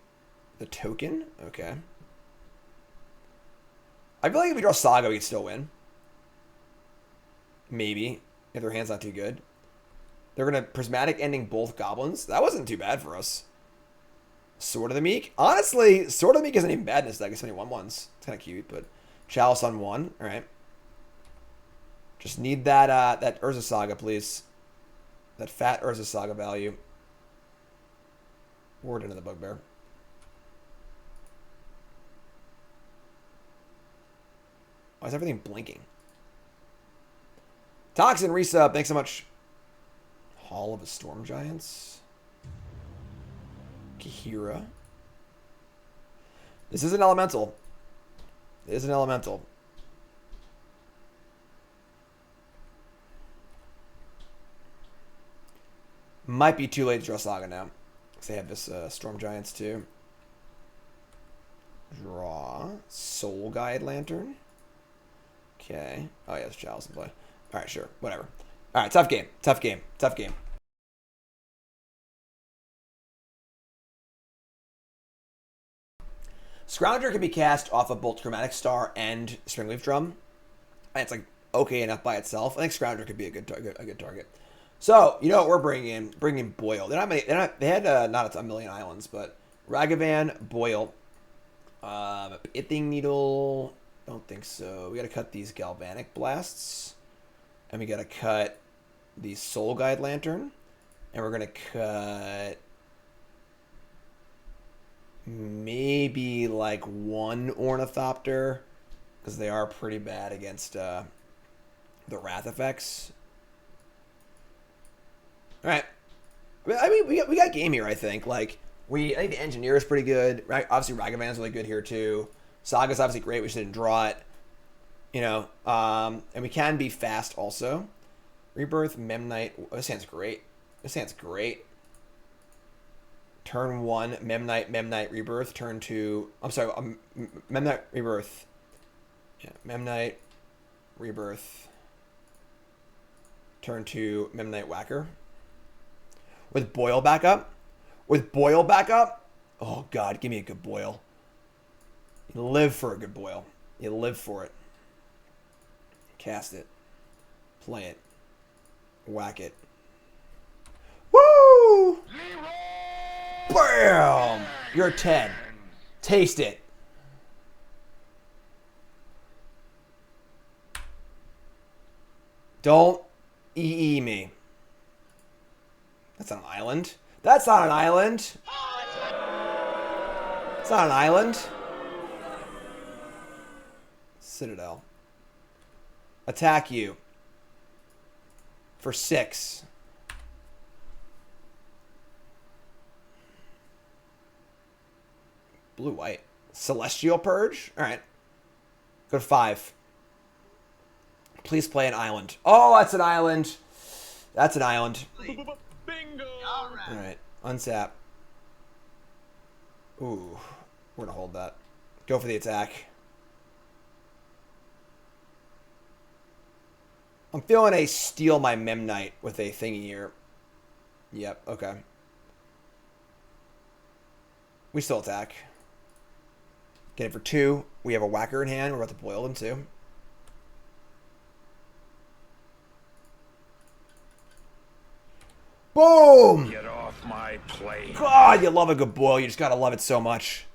token. Okay. I feel like if we draw Saga, we could still win. Maybe. If their hand's not too good. They're going to Prismatic ending both goblins. That wasn't too bad for us. Sword of the Meek. Honestly, Sword of the Meek isn't even bad in this deck. It's only 1/1s. It's kind of cute, but Chalice on 1. All right. Just need that that Urza Saga, please. That fat Urza Saga value. Ward into the Bugbear. Why is everything blinking? Toxin resub. Thanks so much. Hall of the Storm Giants. Kahira. This is an elemental. It is an elemental. Might be too late to draw Saga now. Because they have this Storm Giants too. Draw. Soul Guide Lantern. Okay. Oh yeah, it's Chalice in play. Alright, sure. Whatever. Alright, tough game. Tough game. Tough game. Scrounger can be cast off of both Chromatic Star and Springleaf Drum. And it's like okay enough by itself. I think Scrounger could be a good target. So, you know what we're bringing in? Bringing in Boyle. They had not a million islands, but Ragavan, Boyle, Pithing Needle. Don't think so. We got to cut these Galvanic Blasts. And we got to cut the Soul Guide Lantern. And we're going to cut maybe like one Ornithopter. Because they are pretty bad against the Wrath effects. Alright. I mean, we got game here, I think. Like, I think the Engineer is pretty good. Right? Obviously, Ragavan's really good here, too. Saga's obviously great. We just didn't draw it. You know, and we can be fast also. Rebirth, Memnite. Oh, this hand's great. This hand's great. Turn 1, Memnite, Rebirth. Turn 2, I'm sorry, Memnite, Rebirth. Yeah, Memnite, Rebirth. Turn 2, Memnite, Whacker. With Boyle back up. Oh, God, give me a good Boyle. You live for a good Boyle. You live for it. Cast it. Play it. Whack it. Woo! Bam! You're a 10. Taste it. Don't EE me. That's not an island. That's not an island. It's not an island. Citadel. Attack you. For 6. Blue-white. Celestial Purge? Alright. Go to 5. Please play an island. Oh, that's an island. That's an island. Bingo! Alright. Unsap. Ooh. We're gonna hold that. Go for the attack. I'm feeling a steal my Memnite with a thingy here. Yep, okay. We still attack. Get it for 2. We have a Whacker in hand. We're about to boil them too. Boom! Get off my plane. God, you love a good boil. You just gotta love it so much.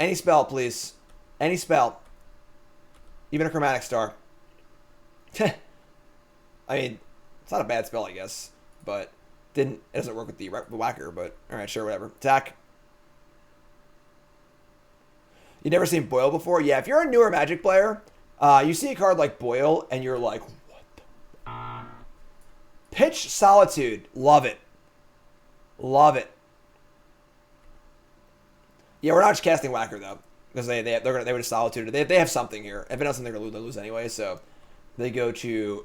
Any spell, please. Any spell. Even a Chromatic Star. I mean, it's not a bad spell, I guess. But it doesn't work with the Whacker, but alright, sure, whatever. Attack. You never seen Boil before? Yeah, if you're a newer Magic player, you see a card like Boil, and you're like, what the... Pitch Solitude. Love it. Love it. Yeah, we're not just casting Whacker, though. Because they would have Solitude. They have something here. If it doesn't, they're going to lose anyway, so... They go to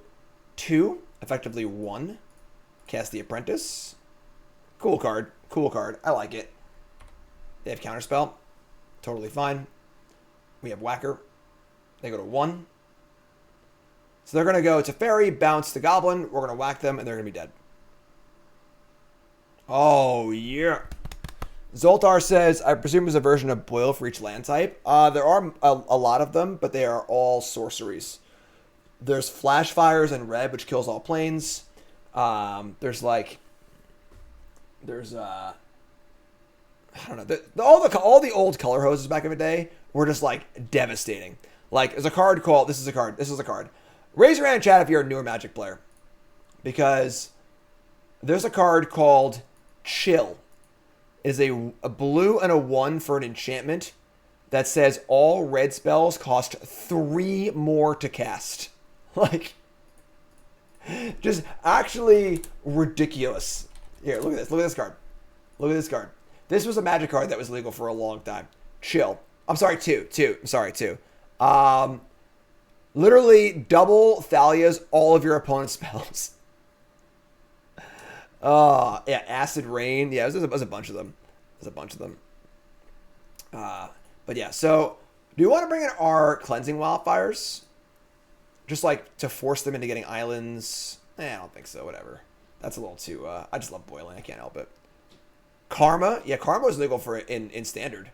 2, effectively 1. Cast the Apprentice. Cool card. Cool card. I like it. They have Counterspell. Totally fine. We have Whacker. They go to 1. So they're going to go to Fairy, bounce the Goblin. We're going to whack them, and they're going to be dead. Oh, yeah. Zoltar says, I presume there's a version of Boil for each land type. There are a lot of them, but they are all sorceries. There's Flash Fires in red, which kills all planes. There's I don't know. All the old color hoses back in the day were just like devastating. Like there's a card called this is a card. Raise your hand in chat if you're a newer Magic player, because there's a card called Chill. It is a blue and a 1 for an enchantment that says all red spells cost 3 more to cast. Like, just actually ridiculous. Here, look at this. Look at this card. Look at this card. This was a Magic card that was legal for a long time. Chill. I'm sorry, 2. I'm sorry, 2. Literally double Thalia's all of your opponent's spells. Yeah, Acid Rain. Yeah, there's a bunch of them. There's a bunch of them. But yeah, so do you want to bring in our Cleansing Wildfires? Just like to force them into getting islands? I don't think so. Whatever. That's a little too. I just love boiling. I can't help it. Karma. Yeah, Karma was legal for in standard.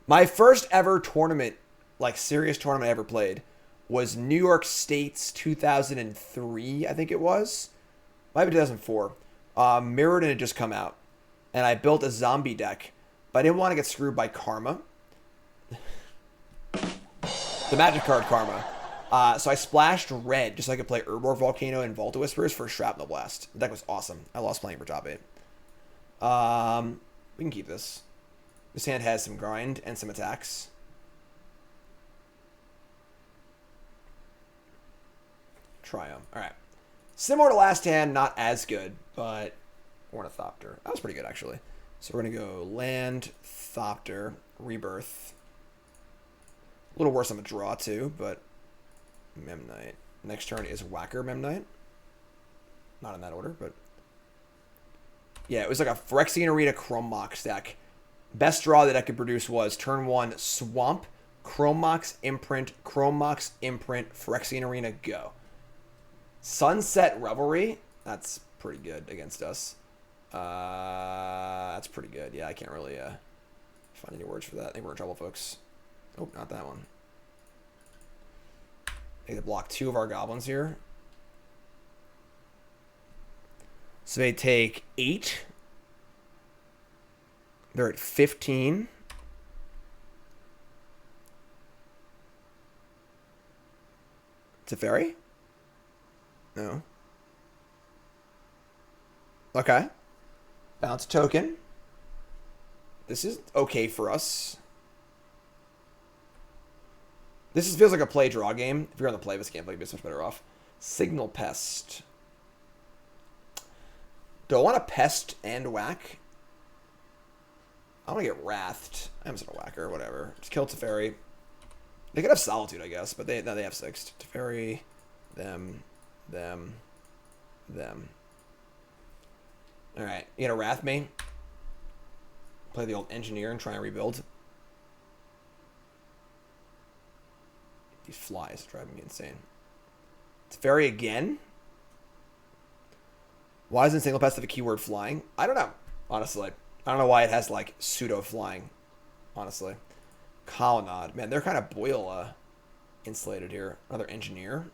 My first ever tournament, like serious tournament I ever played, was New York State's 2003. I think it was. Might be 2004. Mirrodin had just come out, and I built a zombie deck, but I didn't want to get screwed by Karma. The Magic card Karma. So I splashed red just so I could play Urborg Volcano and Volta Whispers for Shrapnel Blast. The deck was awesome. I lost playing for top 8. We can keep this. This hand has some grind and some attacks. Triumph. Alright. Similar to last hand, not as good, but Ornithopter. That was pretty good, actually. So we're going to go Land, Thopter, Rebirth. A little worse on the draw, too, but Memnite. Next turn is Whacker Memnite. Not in that order, but... Yeah, it was like a Phyrexian Arena Chromox deck. Best draw that I could produce was turn 1, Swamp, Chromox Imprint, Phyrexian Arena, go. Sunset Revelry. That's pretty good against us. That's pretty good. Yeah, I can't really find any words for that. I think we're in trouble, folks. Oh, not that one. I need to block 2 of our goblins here. So they take 8. They're at 15. It's a fairy? No. Okay. Bounce token. This is okay for us. This feels like a play draw game. If you're on the play this game, you'd be so much better off. Signal Pest. Do I want to Pest and whack? I want to get Wrathed. I'm just going to whack her, whatever. Just kill Teferi. They could have Solitude, I guess, but they have 6. Teferi, them. Alright, you gonna Wrath me? Play the old Engineer and try and rebuild. These flies are driving me insane. Teferi again? Why doesn't Signal Pest have a keyword flying? I don't know, honestly. I don't know why it has, like, pseudo-flying, honestly. Colonnade. Man, they're kind of Boil insulated here. Another Engineer.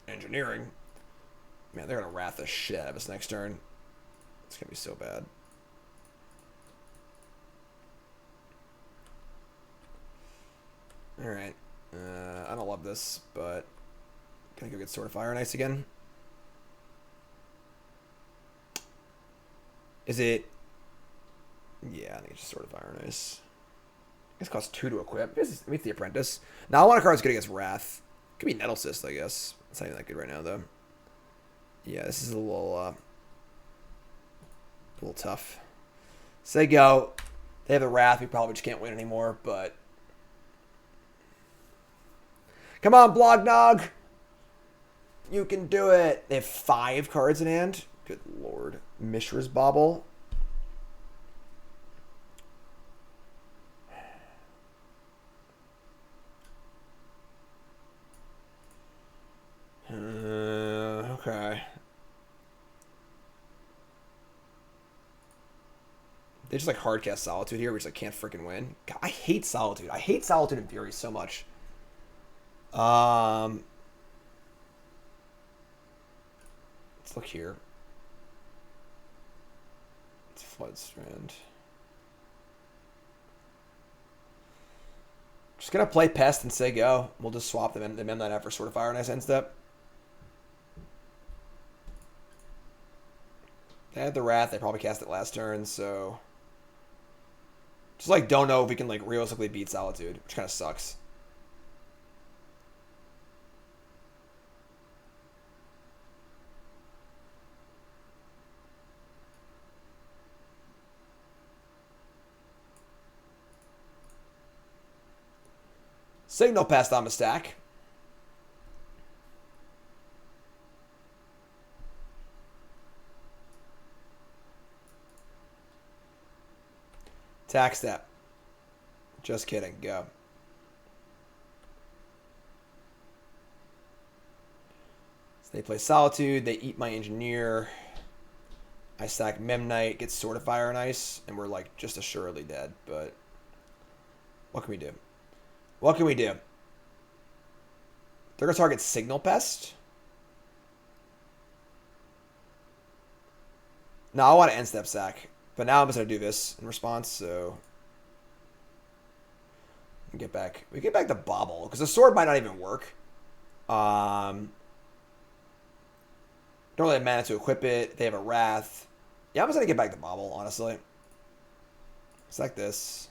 Engineering. Man, they're going to Wrath the shit out of us next turn. It's going to be so bad. Alright. I don't love this, but gonna go get Sword of Fire and Ice again. Is it... Yeah, I think it's just Sword of Fire and Ice. This costs 2 to equip. It meets the Apprentice. Now, I want a card that's good against Wrath. Could be Nettlecyst, I guess. It's not even that good right now, though. Yeah, this is a little tough. Say go. They have the Wrath. We probably just can't win anymore, but... Come on, Blognog! You can do it! They have 5 cards in hand. Good lord. Mishra's Bauble. Okay. They just like hard cast Solitude here, which I can't freaking win. God, I hate Solitude. I hate Solitude and Fury so much. Let's look here. It's Flood Strand. Just gonna play Pest and say go. We'll just swap them and Memnite out for Sword of Fire and Ice end step. They had the Wrath. They probably cast it last turn, so... Just, like, don't know if we can, like, realistically beat Solitude, which kind of sucks. Signal Pest on the stack. Attack step. Just kidding. Go. So they play Solitude. They eat my Engineer. I stack Memnite. Get Sword of Fire and Ice. And we're like just assuredly dead. But what can we do? What can we do? They're going to target Signal Pest. No, I want to end step sack. But now I'm just going to do this in response, so... We get back the Bauble, because the sword might not even work. Don't really have mana to equip it. They have a Wrath. Yeah, I'm just going to get back the Bauble, honestly. It's like this.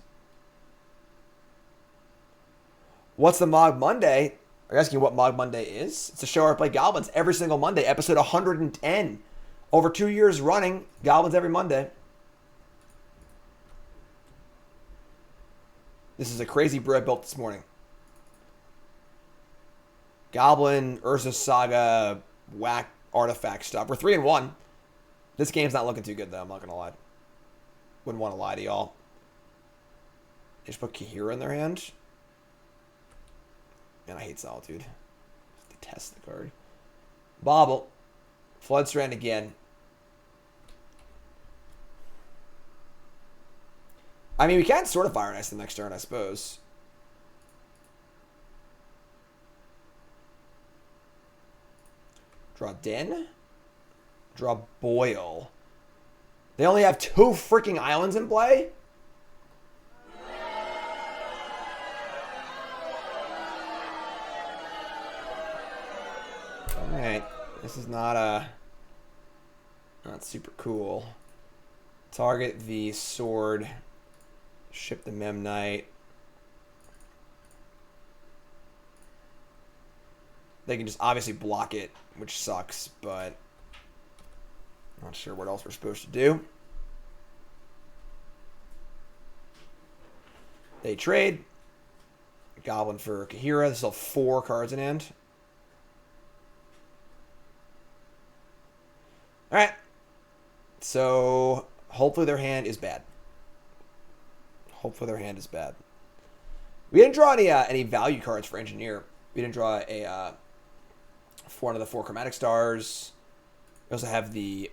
What's the Mogg Monday? Are you asking what Mogg Monday is? It's a show where I play Goblins every single Monday, episode 110. Over 2 years running, Goblins every Monday. This is a crazy brew I built this morning. Goblin, Urza, Saga, whack, artifact stuff. We're 3-1. This game's not looking too good, though. I'm not going to lie. Wouldn't want to lie to y'all. They just put Kahira in their hand. Man, I hate Solitude. Just detest the card. Bauble. Flood Strand again. I mean, we can Sword of Fire and Ice the next turn, I suppose. Draw Den. Draw Boil. They only have 2 freaking islands in play? Alright. This is not super cool. Target the sword. Ship the Memnite. They can just obviously block it, which sucks, but not sure what else we're supposed to do. They trade. Goblin for Kahira. There's still 4 cards in hand. Alright. So, hopefully their hand is bad. Hopefully their hand is bad. We didn't draw any value cards for Engineer. We didn't draw a one of the 4 Chromatic Stars. We also have the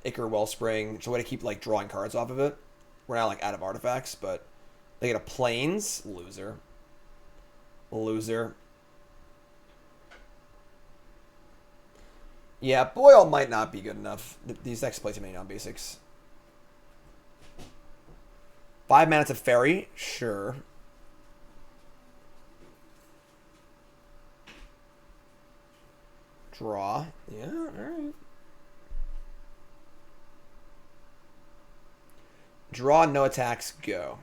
Ichor Wellspring. So way to keep like drawing cards off of it. We're now like out of artifacts, but they get a Plains. Loser. Loser. Yeah, Boil might not be good enough. These decks play too many non-basics. 5 mana to Fairy, sure. Draw. Yeah, alright. Draw, no attacks, go.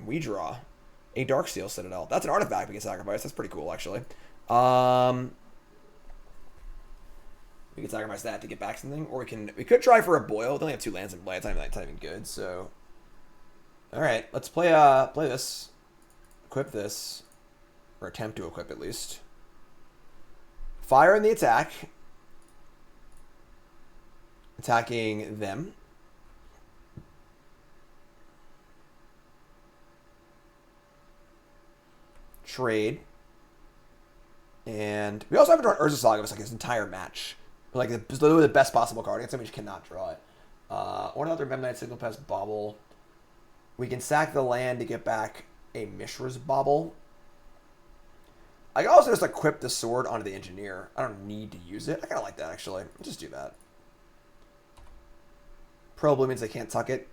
We draw a Darksteel Citadel. That's an artifact we can sacrifice. That's pretty cool, actually. We can sacrifice that to get back something, or we could try for a boil. We only have 2 lands in play. It's not even good. So, all right, let's play this, equip this, or attempt to equip at least. Fire in the attack, attacking them. Trade. And we also have to draw Urza Saga. It's like this entire match. Like, it's literally the best possible card. Against them, we just cannot draw it. Ornithopter, Memnite, Signal Pest, Bauble. We can sack the land to get back a Mishra's Bauble. I can also just equip the sword onto the Engineer. I don't need to use it. I kind of like that, actually. I'll just do that. Pro Blue means they can't tuck it.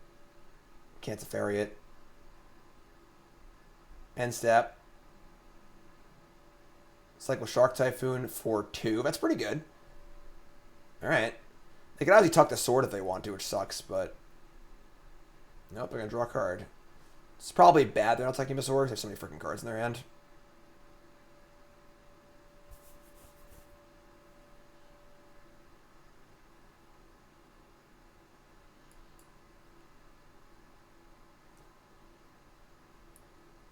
Can't Safari it. End step. Cycle Shark Typhoon for 2. That's pretty good. Alright. They can obviously tuck the sword if they want to, which sucks, but... Nope, they're going to draw a card. It's probably bad they're not tucking the sword. They have so many freaking cards in their hand.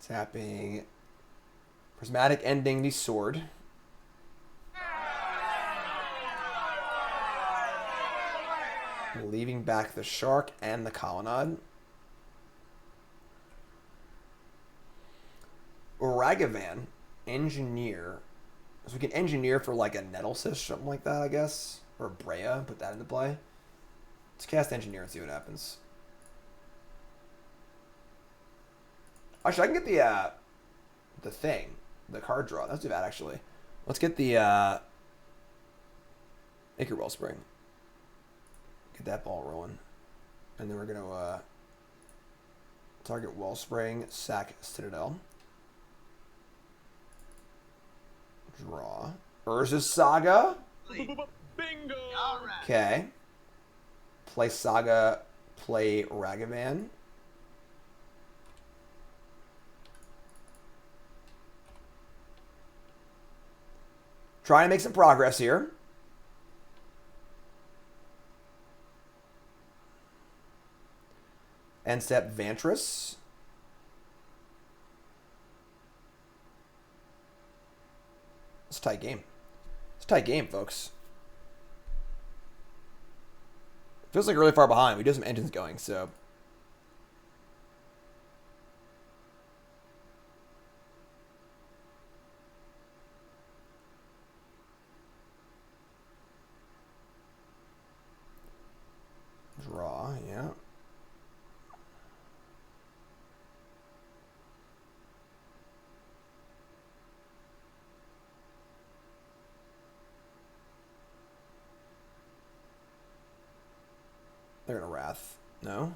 Tapping... Prismatic ending the sword. Leaving back the shark and the colonnade. Ragavan, engineer. So we can engineer for like a Nettlecyst, something like that, I guess. Or Breya, put that into play. Let's cast engineer and see what happens. Actually, I can get the thing. The card draw. Let's do that, actually. Let's get the Ichor Wellspring. Get that ball rolling. And then we're going to target Wellspring, sack Citadel. Draw. Urza's Saga. Bingo! Okay. Play Saga, play Ragavan. Trying to make some progress here. End step Vantress. It's a tight game. It's a tight game, folks. Feels like we're really far behind. We do have some engines going, so... Draw, yeah. They're gonna Wrath. No?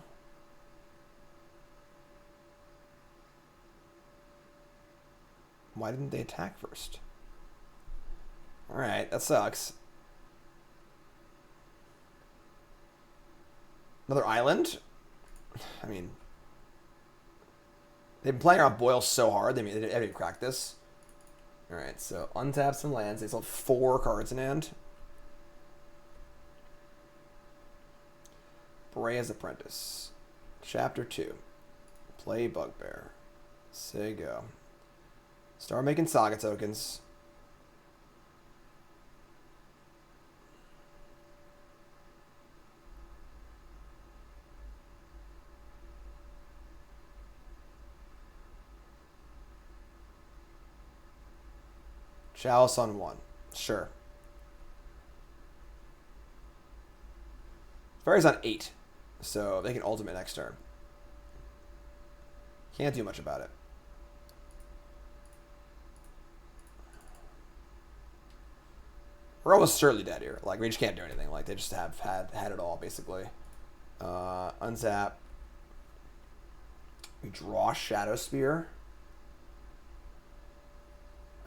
Why didn't they attack first? Alright, that sucks. Another island? I mean... They've been playing around Boyle so hard, they haven't even cracked this. Alright, so untap some lands. They still have 4 cards in hand. Breya's Apprentice. Chapter 2. Play Bugbear. Say go. Start making Saga tokens. Chalice on 1. Sure. Fairy's on 8. So they can ultimate next turn. Can't do much about it. We're almost certainly dead here. Like, we just can't do anything. Like, they just have had it all, basically. Untap. We draw Shadowspear.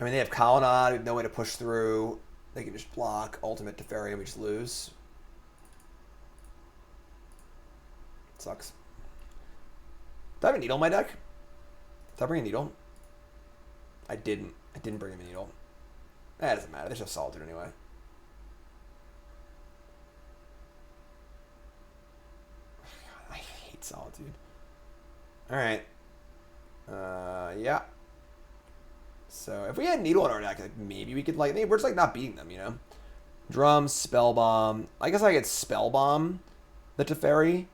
I mean, they have Colonnade. We have no way to push through. They can just block ultimate Teferi and we just lose. Sucks. Do I have a Needle in my deck? Did I bring a Needle? I didn't. I didn't bring him a Needle. That doesn't matter. They're just Solitude anyway. God, I hate Solitude. Alright. Yeah. So, if we had Needle in our deck, like, maybe we could, like, we're just, like, not beating them, you know? Drum, Spellbomb. I guess I could Spellbomb the Teferi,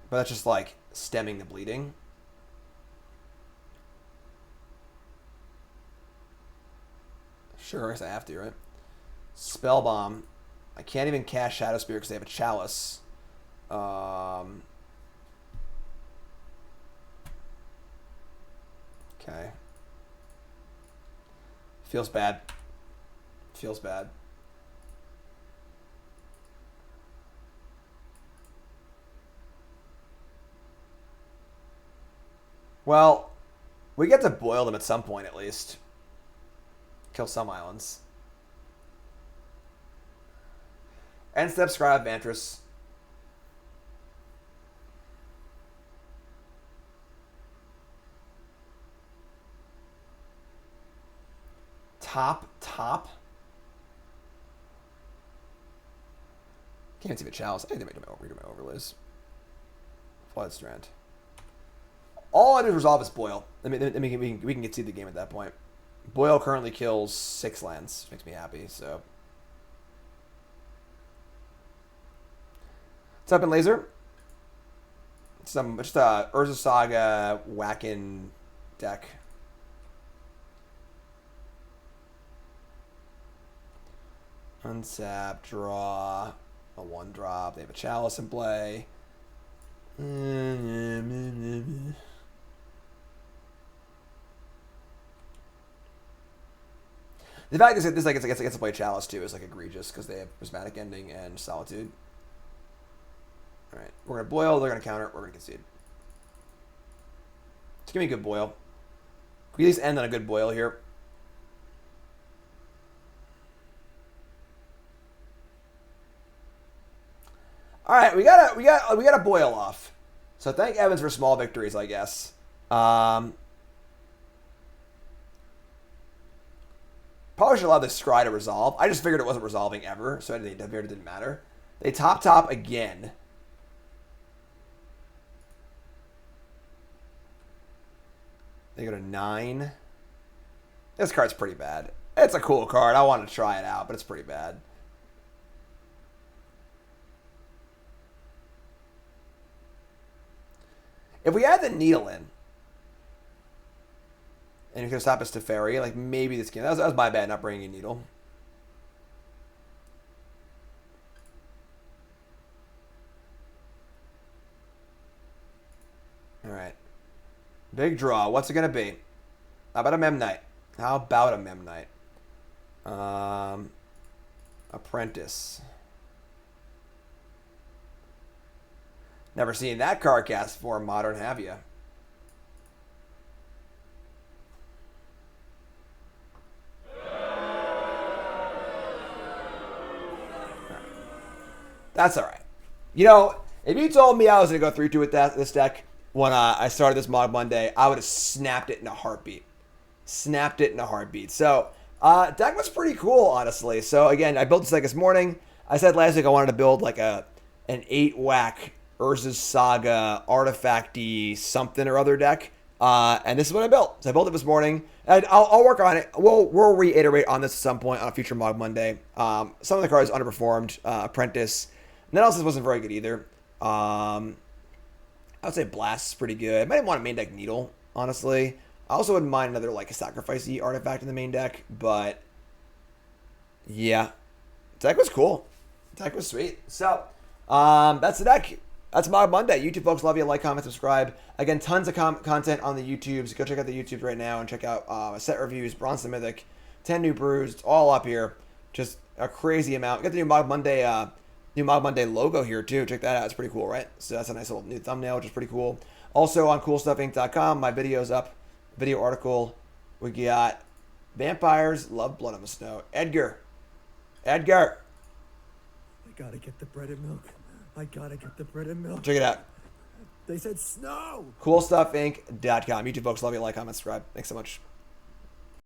but that's just, like, stemming the bleeding. Sure, I guess I have to, right? Spellbomb. I can't even cast Shadowspear because they have a Chalice. Okay. Feels bad. Feels bad. Well, we get to boil them at some point at least. Kill some islands. End step, Scribe, Vantress. Top. Can't even see the Chalice. I need to redo my overlays. Flood Strand. All I do is resolve is Boil. We can get to the game at that point. Boil currently kills 6 lands. Makes me happy, so. What's up in Laser? Just a Urza Saga whacking deck. Unsap, draw, a 1-drop. They have a Chalice in play. The fact that this like gets to play Chalice too is like egregious because they have Prismatic Ending and Solitude. All right, we're gonna boil. They're gonna counter. We're gonna concede. Just give me a good boil. Can we at least end on a good boil here? All right, we got a boil off. So thank Evans for small victories, I guess. Probably should allow this Scry to resolve. I just figured it wasn't resolving ever, so it didn't matter. They top again. They go to 9. This card's pretty bad. It's a cool card. I want to try it out, but it's pretty bad. If we add the Needle in, and you can stop us to Teferi, like maybe this game. That was my bad not bringing a Needle. All right. Big draw. What's it going to be? How about a Memnite? Apprentice. Never seen that card cast before. Modern, have ya? That's all right. You know, if you told me I was going to go 3-2 with this deck when I started this Mogg Monday, I would have snapped it in a heartbeat. So, deck was pretty cool, honestly. So, again, I built this deck this morning. I said last week I wanted to build like an 8-whack Urza's Saga, Artifact-y, something or other deck. And this is what I built. So I built it this morning. And I'll work on it. We'll reiterate on this at some point on a future Mogg Monday. Some of the cards underperformed. Apprentice. Nettlecyst wasn't very good either. I would say Blast is pretty good. I might want a main deck Needle, honestly. I also wouldn't mind another like a sacrifice-y artifact in the main deck. But yeah. The deck was cool. The deck was sweet. So that's the deck. That's Mogg Monday. YouTube folks, love you. Like, comment, subscribe. Again, tons of content on the YouTubes. Go check out the YouTubes right now and check out set reviews, Bronze Mythic, 10 new brews. It's all up here. Just a crazy amount. Got the new Mogg Monday logo here too. Check that out. It's pretty cool, right? So that's a nice little new thumbnail, which is pretty cool. Also on CoolStuffInc.com, my video's up. Video article. We got Vampires Love Blood on the Snow. Edgar. Edgar. I gotta get the bread and milk. I gotta get the bread and milk. Check it out. They said snow. CoolStuffInc.com. YouTube folks, love you, like, comment, subscribe. Thanks so much.